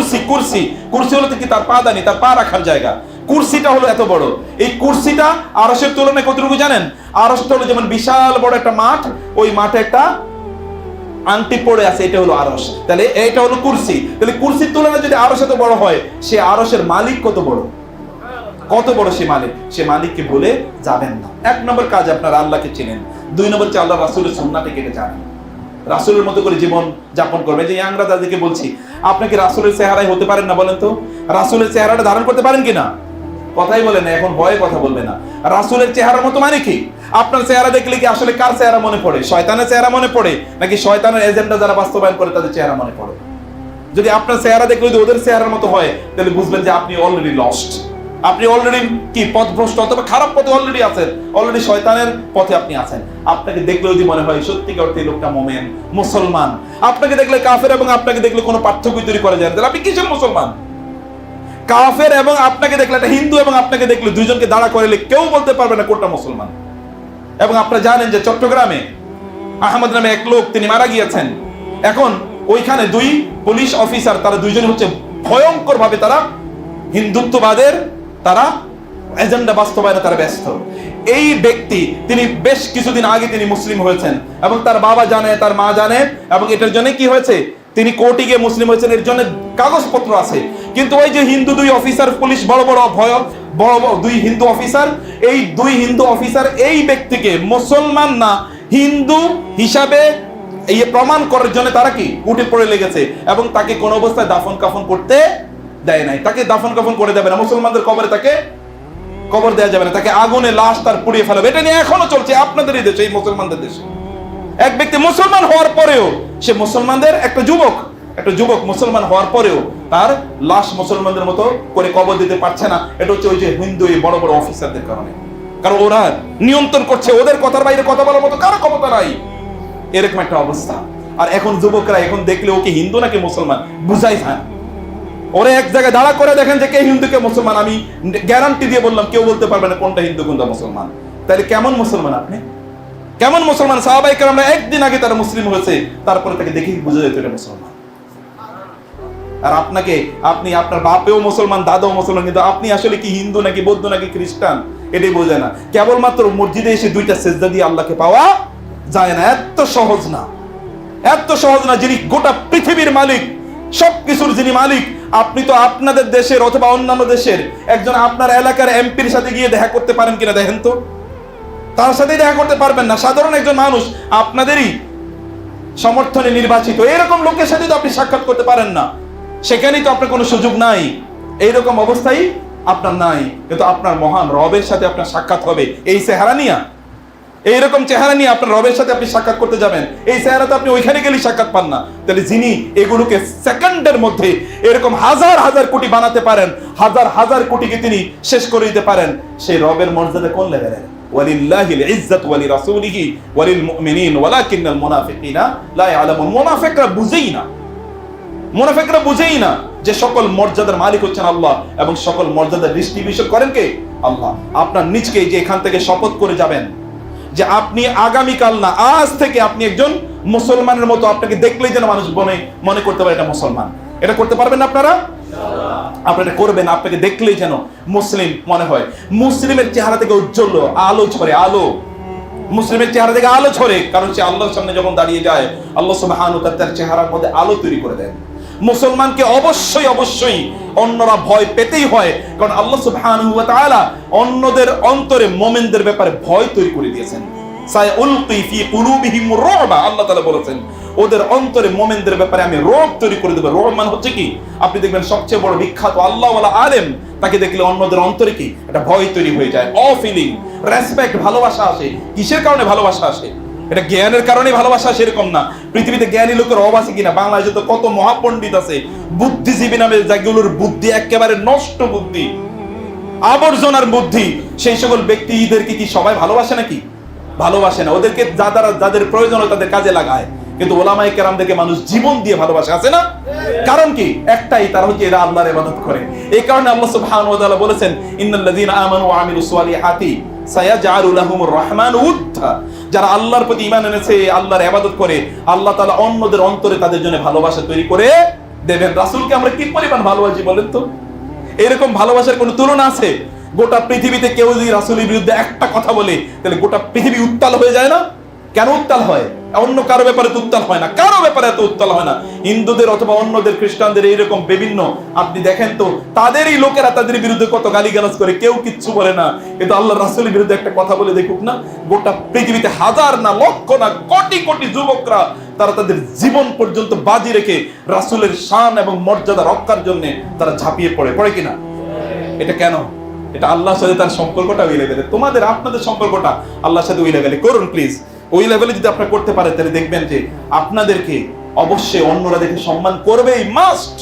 কুরসি হলো কি তার পাদানি, তার পা রাখার জায়গা। কুরসিটা হলো এত বড়। এই কুরসিটা আরশের তুলনায় কতটুকু জানেন? আরশটা হলো যেমন বিশাল বড় একটা মাঠ, ওই মাঠে একটা আংটি পড়ে আছে, এটা হলো আরশ। তাহলে এটা হলো কুরসি। তাহলে কুরসির তুলনায় যদি আরশ এত বড় হয়, সে আরশের মালিক কত বড়, কত বড় সে মালিক, সে মালিককে ভুলে যাবেন না। এক নম্বর কাজ আপনারা আল্লাহকে চেনেন। দুই নম্বর হচ্ছে আল্লাহ রাসূলের সুন্নাহকে জানেন। রাসূলের মতো করে জীবন যাপন করবে। যে ইয়াংরা তাদেরকে বলছি, আপনাকে রাসূলের চেহারায় হতে পারেন না বলেন তো? রাসূলের চেহারাটা ধারণ করতে পারেন কিনা? কথাই বলেন না, এখন ভয়ে কথা বলবে না। রাসূলের চেহারার মতো মানে কি? আপনার চেহারা দেখলে কি আসলে কার চেহারা মনে পড়ে? শয়তানের চেহারা মনে পড়ে, নাকি শয়তানের এজেন্ডা যারা বাস্তবায়ন করে তাদের চেহারা মনে পড়ে? যদি আপনার চেহারা দেখলে যদি ওদের চেহারার মতো হয়, তাহলে বুঝবেন যে আপনি অলরেডি লস্ট। আপনি অলরেডি কি পথভ্রষ্ট, অথবা খারাপ পথে অলরেডি আছেন, অলরেডি শয়তানের পথে আপনি আছেন। আপনাকে দেখলে যদি মনে হয় সত্যিকার অর্থে লোকটা মুমিন, মুসলমান, আপনাকে দেখলে কাফের এবং আপনাকে দেখলে কোনো পার্থক্য তৈরি করা যায় না, তাহলে আপনি কিসের মুসলমান? কাফের এবং আপনাকে দেখলে, একটা হিন্দু এবং আপনাকে দেখলে দুইজনকে দাঁড়া করালে কেউ বলতে পারবে না কোনটা মুসলমান। এবং আপনারা জানেন যে চট্টগ্রামে আহমদ নামে এক লোক, তিনি মারা গিয়েছেন। এখন ওইখানে দুই পুলিশ অফিসার, তারা দুইজন হচ্ছে ভয়ঙ্কর ভাবে তারা হিন্দুত্ববাদের তারা এজেন্ডা বাস্তবায়নে তারা ব্যস্ত। এই ব্যক্তি তিনি বেশ কিছুদিন আগে তিনি মুসলিম হয়েছেন এবং তার বাবা জানে, তার মা জানে, এবং এটার জন্য কি হয়েছে, তিনি কোর্টে গিয়ে মুসলিম হয়েছেন, এর জন্য কাগজপত্র আছে। কিন্তু ওই যে হিন্দু দুই অফিসার, পুলিশ বড় বড় দুই হিন্দু অফিসার, এই দুই হিন্দু অফিসার এই ব্যক্তিকে মুসলমান না হিন্দু হিসাবে এই প্রমাণ করার জন্য তারা কি উঠে পড়ে লেগেছে, এবং তাকে কোন অবস্থায় দাফন কাফন করতে দেয় নাই। তাকে দাফন কাফন করে দেবে না, মুসলমানদের কবরে তাকে কবর দেওয়া যাবে না, তাকে আগুনে লাশ তার পুড়িয়ে ফেলাবে। এটা নিয়ে এখনো চলছে আপনাদের এই দেশে, এই মুসলমানদের দেশে। এক ব্যক্তি মুসলমান হওয়ার পরেও, সে মুসলমানদের একটা যুবক মুসলমান হওয়ার পরেও তার লাশ মুসলমানদের মতো করে কবর দিতে পারছে না। এটা হচ্ছে ওই যে হিন্দু এই বড় বড় অফিসারদের কারণে, কারণ ওরা নিয়ন্ত্রণ করছে, ওদের কথার বাইরে কথা বলার মতো কারো ক্ষমতা নাই, এরকম একটা অবস্থা। আর এখন যুবকরা এখন দেখলে ওকে হিন্দু নাকি মুসলমান বুঝাই যায়। ওরা এক জায়গায় দাঁড়া করে দেখেন যে কে হিন্দু কে মুসলমান, আমি গ্যারান্টি দিয়ে বললাম কেউ বলতে পারবে না কোনটা হিন্দু কোনটা মুসলমান। তাহলে কেমন মুসলমান আপনি? কেমন মুসলমান? সাহাবায়ে কেরামরা একদিন আগে তারা মুসলিম হয়েছে, তারপরে তাকে দেখেই বুঝা যেত এটা মুসলমান। আর আপনি আপনার বাপেও মুসলমান, দাদাও মুসলমান, কিন্তু আপনি আসলে কি হিন্দু নাকি বৌদ্ধ নাকি খ্রিস্টান এটাই বোঝে না। কেবলমাত্র মসজিদে এসে দুইটা সেজদা দিয়ে আল্লাহকে পাওয়া যায় না। এত সহজ না। যিনি গোটা পৃথিবীর মালিক, সবকিছুর যিনি মালিক, আপনি তো আপনাদের দেশের অথবা অন্যান্য দেশের একজন আপনার এলাকার এমপির সাথে গিয়ে দেখা করতে পারেন কিনা দেখেন তো? তার সাথে দেখা করতে পারবেন না। সাধারণ একজন মানুষ আপনাদেরই সমর্থনে নির্বাচিত, এরকম লোকের সাথে তো আপনি সাক্ষাৎ করতে পারেন না, সেখানেই তো আপনার কোনো সুযোগ নাই। এইরকম অবস্থায় আপনার নাই, কিন্তু আপনার মহান রবের সাথে আপনার সাক্ষাৎ হবে এই চেহারা নিয়ে, এইরকম চেহারা নিয়ে আপনার রবের সাথে আপনি সাক্ষাৎ করতে যাবেন। এই চেহারা তো আপনি ওইখানে গেলেই সাক্ষাৎ পান না। তাহলে যিনি এগুলোকে সেকেন্ডের মধ্যে এরকম হাজার হাজার কোটি বানাতে পারেন, হাজার হাজার কোটিকে তিনি শেষ করে দিতে পারেন, সেই রবের মর্যাদা কোন লেভেলের? ওয়ালিল্লাহিল ইজ্জাতু ওয়া লিরাসূলিহি ওয়া লিল মুমিনিন ওয়ালাকিন্নাল মুনাফিকিনা লা ইয়ালামুন। মুনাফিকরা বুঝেই না যে সকল মর্যাদার মালিক হচ্ছেন আল্লাহ, এবং সকল মর্যাদার ডিস্ট্রিবিউশন করেন কে? আল্লাহ। আপনার নিজকে যে এখান থেকে শপথ করে যাবেন যে আপনি আগামীকাল না, আজ থেকে আপনি একজন মুসলমানের মতো, আপনাকে দেখলেই যেন মানুষ মনে করতে পারে এটা মুসলমান। এটা করতে পারবেন আপনারা? আপনারা করবেন, আপনাকে দেখলেই যেন মুসলিম মনে হয়। মুসলিমের চেহারা থেকে উজ্জ্বল আলো ছড়ে, মুসলিমের চেহারা থেকে আলো ছড়ে, কারণ সে আল্লাহর সামনে যখন দাঁড়িয়ে যায়, আল্লাহ সুবহানাহু ওয়া তাআলা তার চেহারার মধ্যে আলো তৈরি করে দেন। মুসলমানকে অবশ্যই অন্যরা ভয় পেতেই হয়, কারণ আল্লাহ সুবহানাহু ওয়া তাআলা অন্যদের অন্তরে মুমিনদের ব্যাপারে ভয় তৈরি করে দিয়েছেন। সায়উলকি ফি কুলুবিহিমুর রুবা, আল্লাহ তাআলা বলেছেন ওদের অন্তরে মুমিনদের ব্যাপারে আমি রূপ তৈরি করে দেব। রূপ মানে হচ্ছে কি? আপনি দেখবেন সবচেয়ে বড় বিখ্যাত আল্লাহওয়ালা আলেম, তাকে দেখলে অন্যদের অন্তরে কি একটা ভয় তৈরি হয়ে যায়, ফিলিং, রেসপেক্ট, ভালোবাসা আসে। কিসের কারণে ভালোবাসা আসে? এটা জ্ঞানের কারণে ভালোবাসা সেরকম না। পৃথিবীতে জ্ঞানী লোকের অভাব আছে কিনা? বাংলাদেশে তো কত মহাপণ্ডিত আছে, বুদ্ধিজীবী নামে যেগুলোর বুদ্ধি একেবারে নষ্ট বুদ্ধি, আবর্জনার বুদ্ধি, সেই সকল ব্যক্তিদেরকে কি সবাই ভালোবাসে নাকি? ভালোবাসে না। ওদেরকে যাদের প্রয়োজন হয় তাদের কাজে লাগায়, কিন্তু ওলামায়ে কেরামদেরকে মানুষ জীবন দিয়ে ভালোবাসে, আছে না? কারণ কি? একটাই, তারা হচ্ছে এরা আল্লাহর ইবাদত করে। এই কারণে আল্লাহ সুবহানাহু ওয়া তাআলা বলেছেন, ইন্নাল্লাযীনা আমানু ওয়া আমিলুস সালিহাতি সায়াজআলু লাহুমুর রাহমানু উদ্দা। যারা আল্লাহর প্রতি ঈমান এনেছে, আল্লাহর ইবাদত করে, আল্লাহ তাআলা অন্যদের অন্তরে তাদের জন্য ভালোবাসা তৈরি করে দেবেন। রাসূলকে আমরা কি পরিমাণ ভালোবাসি বলেন তো? এরকম ভালোবাসার কোনো তুলনা আছে? গোটা পৃথিবীতে কেউ যদি রাসূলের বিরুদ্ধে একটা কথা বলে, তাহলে গোটা পৃথিবী উত্তাল হয়ে যায় না? কেন উত্তাল হয়? অন্য কারো ব্যাপারে তো উত্তাল হয় না, কারো ব্যাপারে এত উত্তাল হয় না। হিন্দুদের অথবা অন্যদের, খ্রিস্টানদের এইরকম বিভিন্ন, আপনি দেখেন তো তাদেরই লোকেরা তাদের বিরুদ্ধে কত গালিগালাজ করে, কেউ কিচ্ছু বলে না। কিন্তু আল্লাহ রাসূলের বিরুদ্ধে একটা কথা বলে দেখুক না, গোটা পৃথিবীতে হাজার না, লক্ষ না, কোটি কোটি যুবকরা তারা তাদের জীবন পর্যন্ত বাজি রেখে রাসূলের শান এবং মর্যাদা রক্ষার জন্য তারা ঝাঁপিয়ে পড়ে কিনা? এটা কেন? এটা আল্লাহর সাথে তার সম্পর্কটা ওই লেভেলে। তোমাদের আপনাদের সম্পর্কটা আল্লাহর সাথে ওই লেভেলে করুন প্লিজ। ওই লেভেলে যদি আপনারা করতে পারেন তাহলে দেখবেন যে আপনাদেরকে অবশ্যই অন্যরা দেখে সম্মান করবেই, মাস্ট।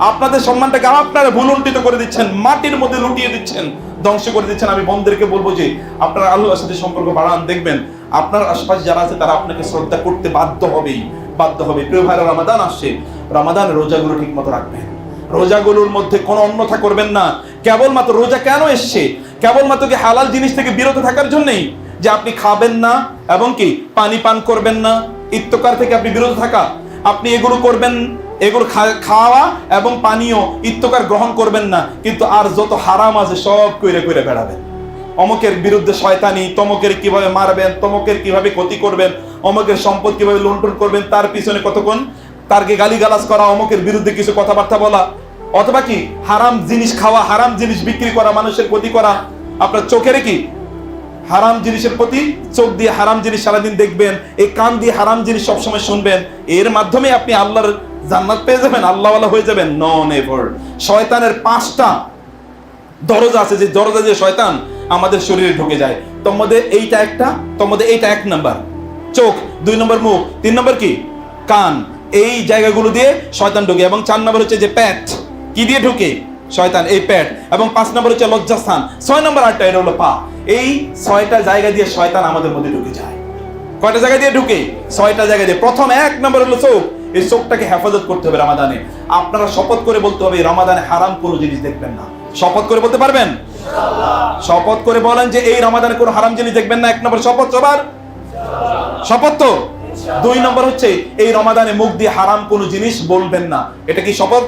আপনাদের সম্মানটাকে আপনারা ভুলুণ্ঠিত করে দিচ্ছেন, মাটির মধ্যে লুটিয়ে দিচ্ছেন, ধ্বংস করে দিচ্ছেন। আমি বন্ধুদেরকে বলবো যে আপনারা আল্লাহর সাথে সম্পর্ক বাড়ান, দেখবেন আপনার আশপাশে যারা আছে তারা আপনাকে শ্রদ্ধা করতে বাধ্য হবে। প্রিয় ভাইরা, রমাদান আসছে, রমাদানের রোজাগুলো ঠিক মতো রাখবেন। রোজাগুলোর মধ্যে কোনো অন্যথা করবেন না। কেবলমাত্র রোজা কেন এসছে? কেবলমাত্র কি হালাল জিনিস থেকে বিরত থাকার জন্যই যে আপনি খাবেন না এবং কি পানি পান করবেন না, ইত্তকার থেকে আপনি বিরত থাকা, আপনি এগুলো করবেন, এগুলো খাওয়া এবং পানীয় ইত্তকার গ্রহণ করবেন না, কিন্তু আর যত হারাম আছে সব কইরে কইরে বেড়াবেন। অমুকের বিরুদ্ধে শয়তানি, তমকের কিভাবে মারবেন, তমকের কিভাবে ক্ষতি করবেন, অমুকের সম্পদ কিভাবে লুণ্ঠন করবেন, তার পিছনে কতক্ষণ তারকে গালিগালাজ করা, অমুকের বিরুদ্ধে কিছু কথাবার্তা বলা, অথবা কি হারাম জিনিস খাওয়া, হারাম জিনিস বিক্রি করা, মানুষের ক্ষতি করা। আপনার চোখের কি হারাম জিনিসের প্রতি চোখ দিয়ে হারাম জিনিস সারাদিন দেখবেন, এই কান দিয়ে হারাম জিনিস সবসময় শুনবেন, এর মাধ্যমে আপনি আল্লাহর জান্নাত পেয়ে যাবেন, আল্লাহওয়ালা হয়ে যাবেন? No, never. শয়তানের 5টা দরজা আছে, যে দরজা দিয়ে শয়তান আমাদের শরীরে ঢুকে যায়। তোমাদের এইটা একটা, তোমাদের এইটা 1 নাম্বার চোখ, 2 নম্বর মুখ, 3 নম্বর কি কান। এই জায়গাগুলো দিয়ে শয়তান ঢুকে। এবং 4 নম্বর হচ্ছে যে পেট, কি দিয়ে ঢুকে শয়তান? এই পেট। এবং 5 নম্বর হচ্ছে লজ্জাস্থান। 6 নম্বর আটটা, এটা হলো পা। এই 6টা জায়গা দিয়ে শয়তান আমাদের মধ্যে ঢুকে যায়। কয়টা জায়গা দিয়ে ঢুকে? 6টা জায়গা দিয়ে। প্রথম 1 নম্বর হলো চোখ। এই চোখটাকে হেফাজত করতে হবে রমাদানে। আপনারা শপথ করে বলতে হবে রমাদানে হারাম কোনো জিনিস দেখবেন না। শপথ করে বলতে পারবেন? ইনশাআল্লাহ। শপথ করে বলেন যে এই রমাদানে কোনো হারাম জিনিস দেখবেন না। 1 নম্বর শপথ সবার? শপথ তো? 2 নম্বর হচ্ছে এই রমাদানে মুখ দিয়ে হারাম কোনো জিনিস বলবেন না। এটা কি শপথ?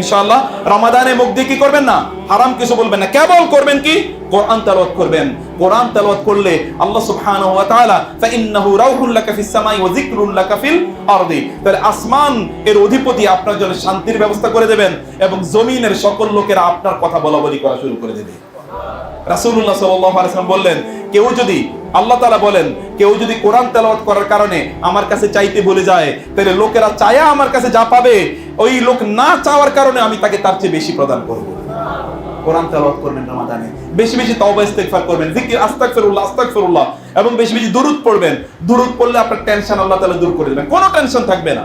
ইনশাআল্লাহ। রমাদানে মুখ দিয়ে কি করবেন না? হারাম কিছু বলবেন না। কেবল করবেন কি? কোরআন তেলাওয়াত করবেন। কোরআন তেলাওয়াত করলে আল্লাহ সুবহানাহু ওয়া তাআলা ফাইন্নাহু রাউহুল লাকা ফিস সামাই ওয়া যিকরুল লাকা ফিল আরদি, তাহলে আসমান এর অধিপতি আপনার জন্য শান্তির ব্যবস্থা করে দেবেন এবং জমিনের সকল লোকেরা আপনার কথা বলাবলি করা শুরু করে দেবে। রাসূলুল্লাহ সাল্লাল্লাহু আলাইহি ওয়াসাল্লাম বললেন, কেউ যদি, আল্লাহ তাআলা বলেন, কেউ যদি কোরআন তেলাওয়াত করার কারণে আমার কাছে চাইতে ভুলে যায়, তাহলে লোকেরা চায়া আমার কাছে যা পাবে, ওই লোক না চাওয়ার কারণে আমি তাকে তার চেয়ে বেশি প্রদান করব। কোরআন তেলাওয়াত করবেন রমাদানে, বেশি বেশি তওবা ইস্তিগফার করবেন, জিকির আস্তাগফিরুল্লাহ আস্তাগফিরুল্লাহ, এবং বেশি বেশি দুরূদ পড়বেন। দুরূদ পড়লে আপনার টেনশন আল্লাহ তাআলা দূর করে দেবেন, কোনো টেনশন থাকবে না।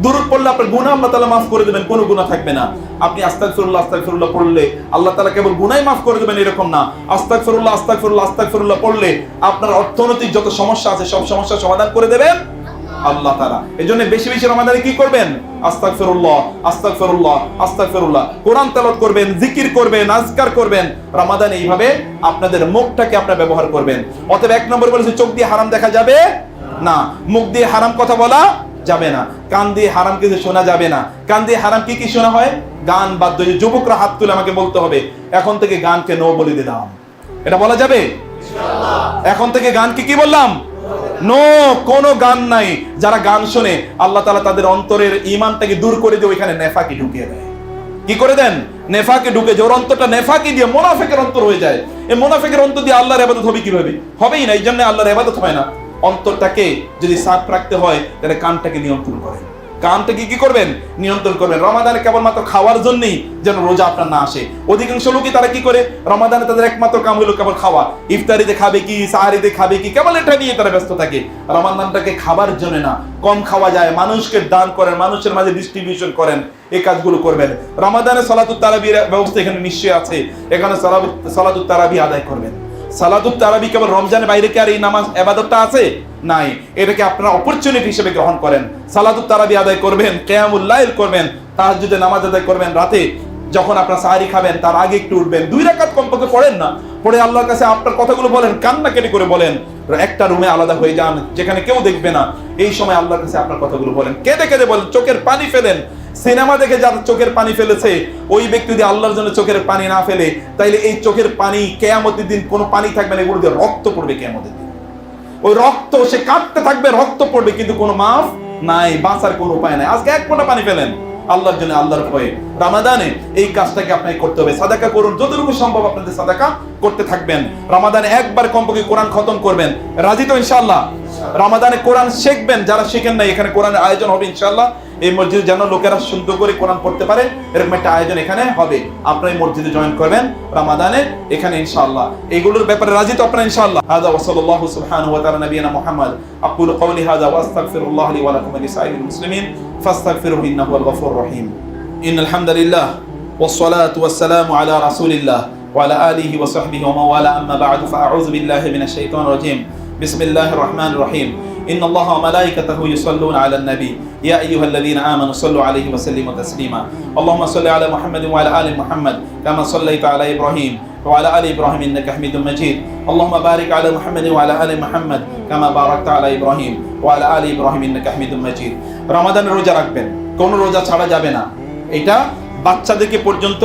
দুরূদ পড়লে আপনার গুনাহ আল্লাহ তাআলা মাফ করে দেবেন, কোনো গুনাহ থাকবে না। আপনি আস্তাগফিরুল্লাহ আস্তাগফিরুল্লাহ পড়লে আল্লাহ তাআলা কেবল গুনাহই মাফ করে দেবেন এরকম না, আস্তাগফিরুল্লাহ আস্তাগফিরুল্লাহ আস্তাগফিরুল্লাহ পড়লে আপনার অর্থনৈতিক যত সমস্যা আছে সব সমস্যার সমাধান করে দেবেন আল্লাহ তাআলা। এজন্য বেশি বেশি রমাদানে কি করবেন? আস্তাগফিরুল্লাহ আস্তাগফিরুল্লাহ আস্তাগফিরুল্লাহ, কোরআন তেলাওয়াত করবেন, জিকির করবেন, আজকার করবেন। রমাদানে এইভাবে আপনাদের মুখটাকে আপনারা ব্যবহার করবেন। অতএব 1 নম্বর বলেছে চোখ দিয়ে হারাম দেখা যাবে না, মুখ দিয়ে হারাম কথা বলা যাবে না, কান দিয়ে হারাম কিছু শোনা যাবে না। কান দিয়ে হারাম কি কি শোনা হয়? গান বাদ্য। যুবকরা হাত তুলে আমাকে বলতে হবে এখন থেকে গানকে নো বলে দিলাম, এটা বলা যাবে ইনশাআল্লাহ? এখন থেকে গানকে কি বললাম? নো, কোনো গান নাই। যারা গান শোনে আল্লাহ তাআলা তাদের অন্তরের ঈমানটাকে দূর করে দিয়ে ওইখানে নেফাকি ঢুকিয়ে দেয়। কি করে দেন? নেফাকি ঢুকে, যে ওর অন্তরটা নেফাকি দিয়ে মুনাফিকের অন্তর হয়ে যায়। এই মুনাফিকের অন্তর দিয়ে আল্লাহর ইবাদত হবে কিভাবে? হবেই না। এই জন্য আল্লাহর ইবাদত হয় না। অন্তরটাকে যদি সাফ রাখতে হয় তাহলে কানটাকে নিয়ন্ত্রণ করেন। কানটাকে কি করবেন? নিয়ন্ত্রণ করবেন। রমাদানে কেবলমাত্র খাওয়ার জন্যই যেন রোজা আপনার না আসে। অধিকাংশ লোকই তারা কি করে? রমাদানে তাদের একমাত্র কাম হলো কেবল খাওয়া। ইফতারিতে খাবে কি, সাহারিতে খাবে কি, কেবল এটা নিয়ে তারা ব্যস্ত থাকে। রমাদানটাকে খাবার জন্য না, কম খাওয়া যায়, মানুষকে দান করেন, মানুষের মাঝে ডিস্ট্রিবিউশন করেন, এই কাজগুলো করবেন। রমাদানে সালাতুত তারাবির ব্যবস্থা এখানে নিশ্চয়ই আছে, এখানে সালাতুত তারাবি আদায় করবেন। সালাতুত তারাবি কেবল রমজানের বাইরে কি আর এই নামাজ ইবাদতটা আছে? নাই। এটাকে আপনারা অপরচুনিটি হিসেবে গ্রহণ করেন। সালাতুত তারাবি আদায় করবেন, কিয়ামুল লাইল করবেন, তাহাজ্জুদের নামাজ আদায় করবেন। রাতে যখন আপনারা সাহারি খাবেন তার আগে একটু উঠবেন, 2 রাকাত কমপক্ষে পড়েন না, পড়ে আল্লাহর কাছে আপনার কথাগুলো বলেন, কান্না কেটে করে বলেন। একটা রুমে আলাদা হয়ে যান যেখানে কেউ দেখবে না, এই সময় আল্লাহর কাছে আপনার কথাগুলো বলেন, কেঁদে কেঁদে বলেন, চোখের পানি ফেলেন। সিনেমা দেখে যার চোখের পানি ফেলেছে, ওই ব্যক্তি যদি আল্লাহর জন্য চোখের পানি না ফেলে, তাইলে এই চোখের পানি কিয়ামতের দিন কোনো পানি থাকবে না, এগুলো দিয়ে রক্ত পড়বে কিয়ামতের দিন। ওই রক্ত সে কাঁদতে থাকবে, রক্ত পড়বে, কিন্তু কোনো মাফ নাই, বাঁচার কোনো উপায় নাই। আজকে 1 ফোঁটা পানি ফেলেন, আল্লাহর জন্য, আল্লাহর ভয়ে। রমাদানে এই কাজটাকে আপনাকে করতে হবে। সাদাকা করুন, যতটুকু সম্ভব আপনাদের সাদাকা করতে থাকবেন। রমাদানে একবার কমপক্ষে কোরআন খতম করবেন। রাজি তো ইনশাআল্লাহ? রমাদানে কোরআন শিখবেন, যারা শিখেন না এখানে কোরআনের আয়োজন হবে ইনশাআল্লাহ। এই মসজিদে যেন লোকেরা সুন্দর করে কোরআন পড়তে পারে, এরকম একটা আয়োজন এখানে হবে। আপনারা এই মসজিদে জয়েন করবেন রমাদানে এখানে ইনশাআল্লাহ। এগুলোর ব্যাপারে রাজি তো আপনারা ইনশাআল্লাহ? হাযা ওয়া সাল্লাল্লাহু সুবহানাহু ওয়া তাআলা নবিয়ানা মুহাম্মদ। আকুলু কওলি হাযা ওয়া আস্তাগফিরুল্লাহ লি ওয়া লাকুম ওয়া লিসাইরিল মুসলিমিন ফাস্তাগফিরুহু ইন্নাহু হুয়াল গফুরুর রহিম। ইন্নাল হামদালিল্লাহ ওয়াস সালাতু ওয়াস সালামু আলা রাসূলিল্লাহ ওয়া আলা আলিহি ওয়া সাহবিহি ওয়া মাওয়ালা, আম্মা বা'দু ফাআউযু বিল্লাহি মিনাশ শাইতানির রাজীম। বিসমিল্লাহির রাহমানির রাহিম। إن الله وملائكته يصلون على النبي يا أيها الذين آمنوا صلوا عليه وسلموا تسليما اللهم صل على محمد وعلى آل محمد كما صليت على إبراهيم وعلى آل إبراهيم إنك حميد مجيد اللهم بارك على محمد وعلى آل محمد كما باركت على إبراهيم وعلى آل إبراهيم إنك حميد مجيد। রমাদানের রোজা রাখবেন, কোন রোজা ছাড়া যাবে না। এটা বাচ্চাদেরকে পর্যন্ত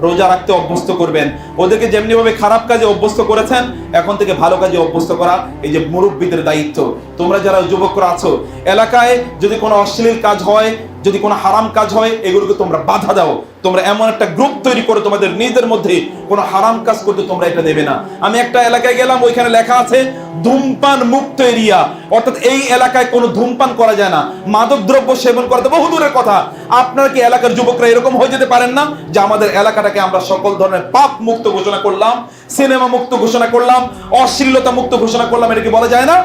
রোজা রাখতে অভ্যস্ত করবেন। ওদেরকে যেমনি ভাবে খারাপ কাজে অভ্যস্ত করেছেন, এখন থেকে ভালো কাজে অভ্যস্ত করা এই যে মুরব্বীদের দায়িত্ব। তোমরা যারা যুবকরা আছো, এলাকায় যদি কোনো অশ্লীল কাজ হয়, যদি কোনো হারাম কাজ হয়, এগুলোকে তোমরা বাধা দাও। তোমরা এমন একটা গ্রুপ তৈরি করো, তোমাদের নিজেদের মধ্যে কোনো হারাম কাজ করতে তোমরা এটা দেবে না। আমি একটা এলাকায় গেলাম, ওইখানে লেখা আছে ধূমপান মুক্ত এরিয়া, অর্থাৎ এই এলাকায় কোনো ধূমপান করা যায় না, মাদক দ্রব্য সেবন করা বহু দূরের কথা। আপনারা কি এলাকার যুবকরা এরকম হয়ে যেতে পারেন না যে আমাদের এলাকাটাকে আমরা সকল ধরনের পাপ মুক্ত ঘোষণা করলাম, সিনেমা মুক্ত ঘোষণা করলাম, অশ্লীলতা মুক্ত ঘোষণা করলাম? এটা কি বলা যায় না?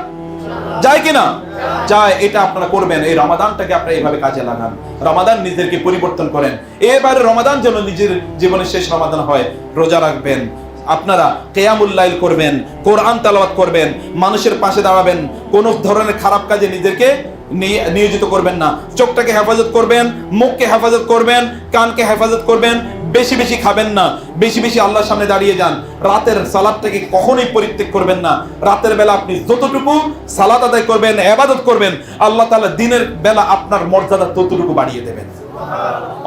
যায় কিনা? যায়। এটা আপনারা করবেন। এই রমাদানটাকে আপনারা এইভাবে কাজে লাগান। রমাদান নিজেদেরকে পরিবর্তন করেন। এবারে রমাদান যেন নিজের জীবনের শেষ রমাদান হয়। রোজা রাখবেন, আপনারা কিয়ামুল লাইল করবেন, কোরআন তেলাওয়াত করবেন, মানুষের পাশে দাঁড়াবেন, কোন ধরনের খারাপ কাজে নিজেদেরকে নিয়োজিত করবেন না। চোখটাকে হেফাজত করবেন, মুখকে হেফাজত করবেন, কানকে হেফাজত করবেন। বেশি বেশি খাবেন না, বেশি বেশি আল্লাহর সামনে দাঁড়িয়ে যান। রাতের সালাতটাকে কখনোই পরিত্যাগ করবেন না। রাতের বেলা আপনি যতটুকু সালাত আদায় করবেন, ইবাদত করবেন, আল্লাহ তাআলা দিনের বেলা আপনার মর্যাদা ততটুকু বাড়িয়ে দেবেন।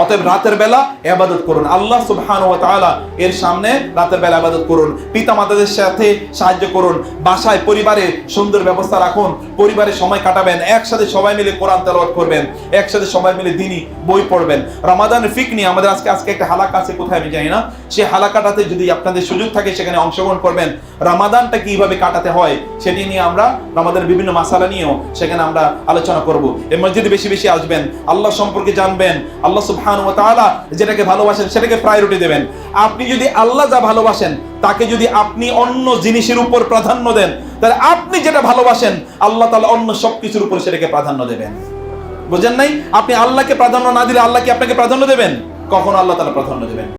অতএব রাতের বেলা ইবাদত করুন, আল্লাহ সুবহানাহু ওয়া তাআলা এর সামনে রাতের বেলা ইবাদত করুন। পিতামাতাদের সাথে সাহায্য করুন, বাসায় পরিবারে সুন্দর ব্যবস্থা রাখুন, পরিবারে সময় কাটাবেন, একসাথে সবাই মিলে কোরআন তেলাওয়াত করবেন, একসাথে সবাই মিলে দ্বীনি বই পড়বেন। রমাদানের ফিক নিয়ে আমাদের আজকে একটা হালাকা আছে, কোথায় আমি জানি না, সেই হালাকাটাতে যদি আপনাদের সুযোগ থাকে সেখানে অংশগ্রহণ করবেন। রমাদানটা কিভাবে কাটাতে হয় সেটি নিয়ে আমরা রমাদানের বিভিন্ন মাসালা নিয়েও সেখানে আমরা আলোচনা করব। এই মসজিদে বেশি বেশি আসবেন, আল্লাহ সম্পর্কে জানবেন, আল্লাহ সুবহানাহু ওয়া তাআলা যেটাকে ভালোবাসেন সেটাকে প্রায়োরিটি দেবেন। আপনি যদি আল্লাহ যা ভালোবাসেন তাকে যদি আপনি অন্য জিনিসের উপর প্রাধান্য দেন, তাহলে আপনি যেটা ভালোবাসেন আল্লাহ তাআলা অন্য সবকিছুর উপর সেটাকে প্রাধান্য দেবেন। বুঝেন নাই? আপনি আল্লাহকে প্রাধান্য না দিলে আল্লাহ কি আপনাকে প্রাধান্য দেবেন? কখনো আল্লাহ তাআলা প্রাধান্য দেবেন।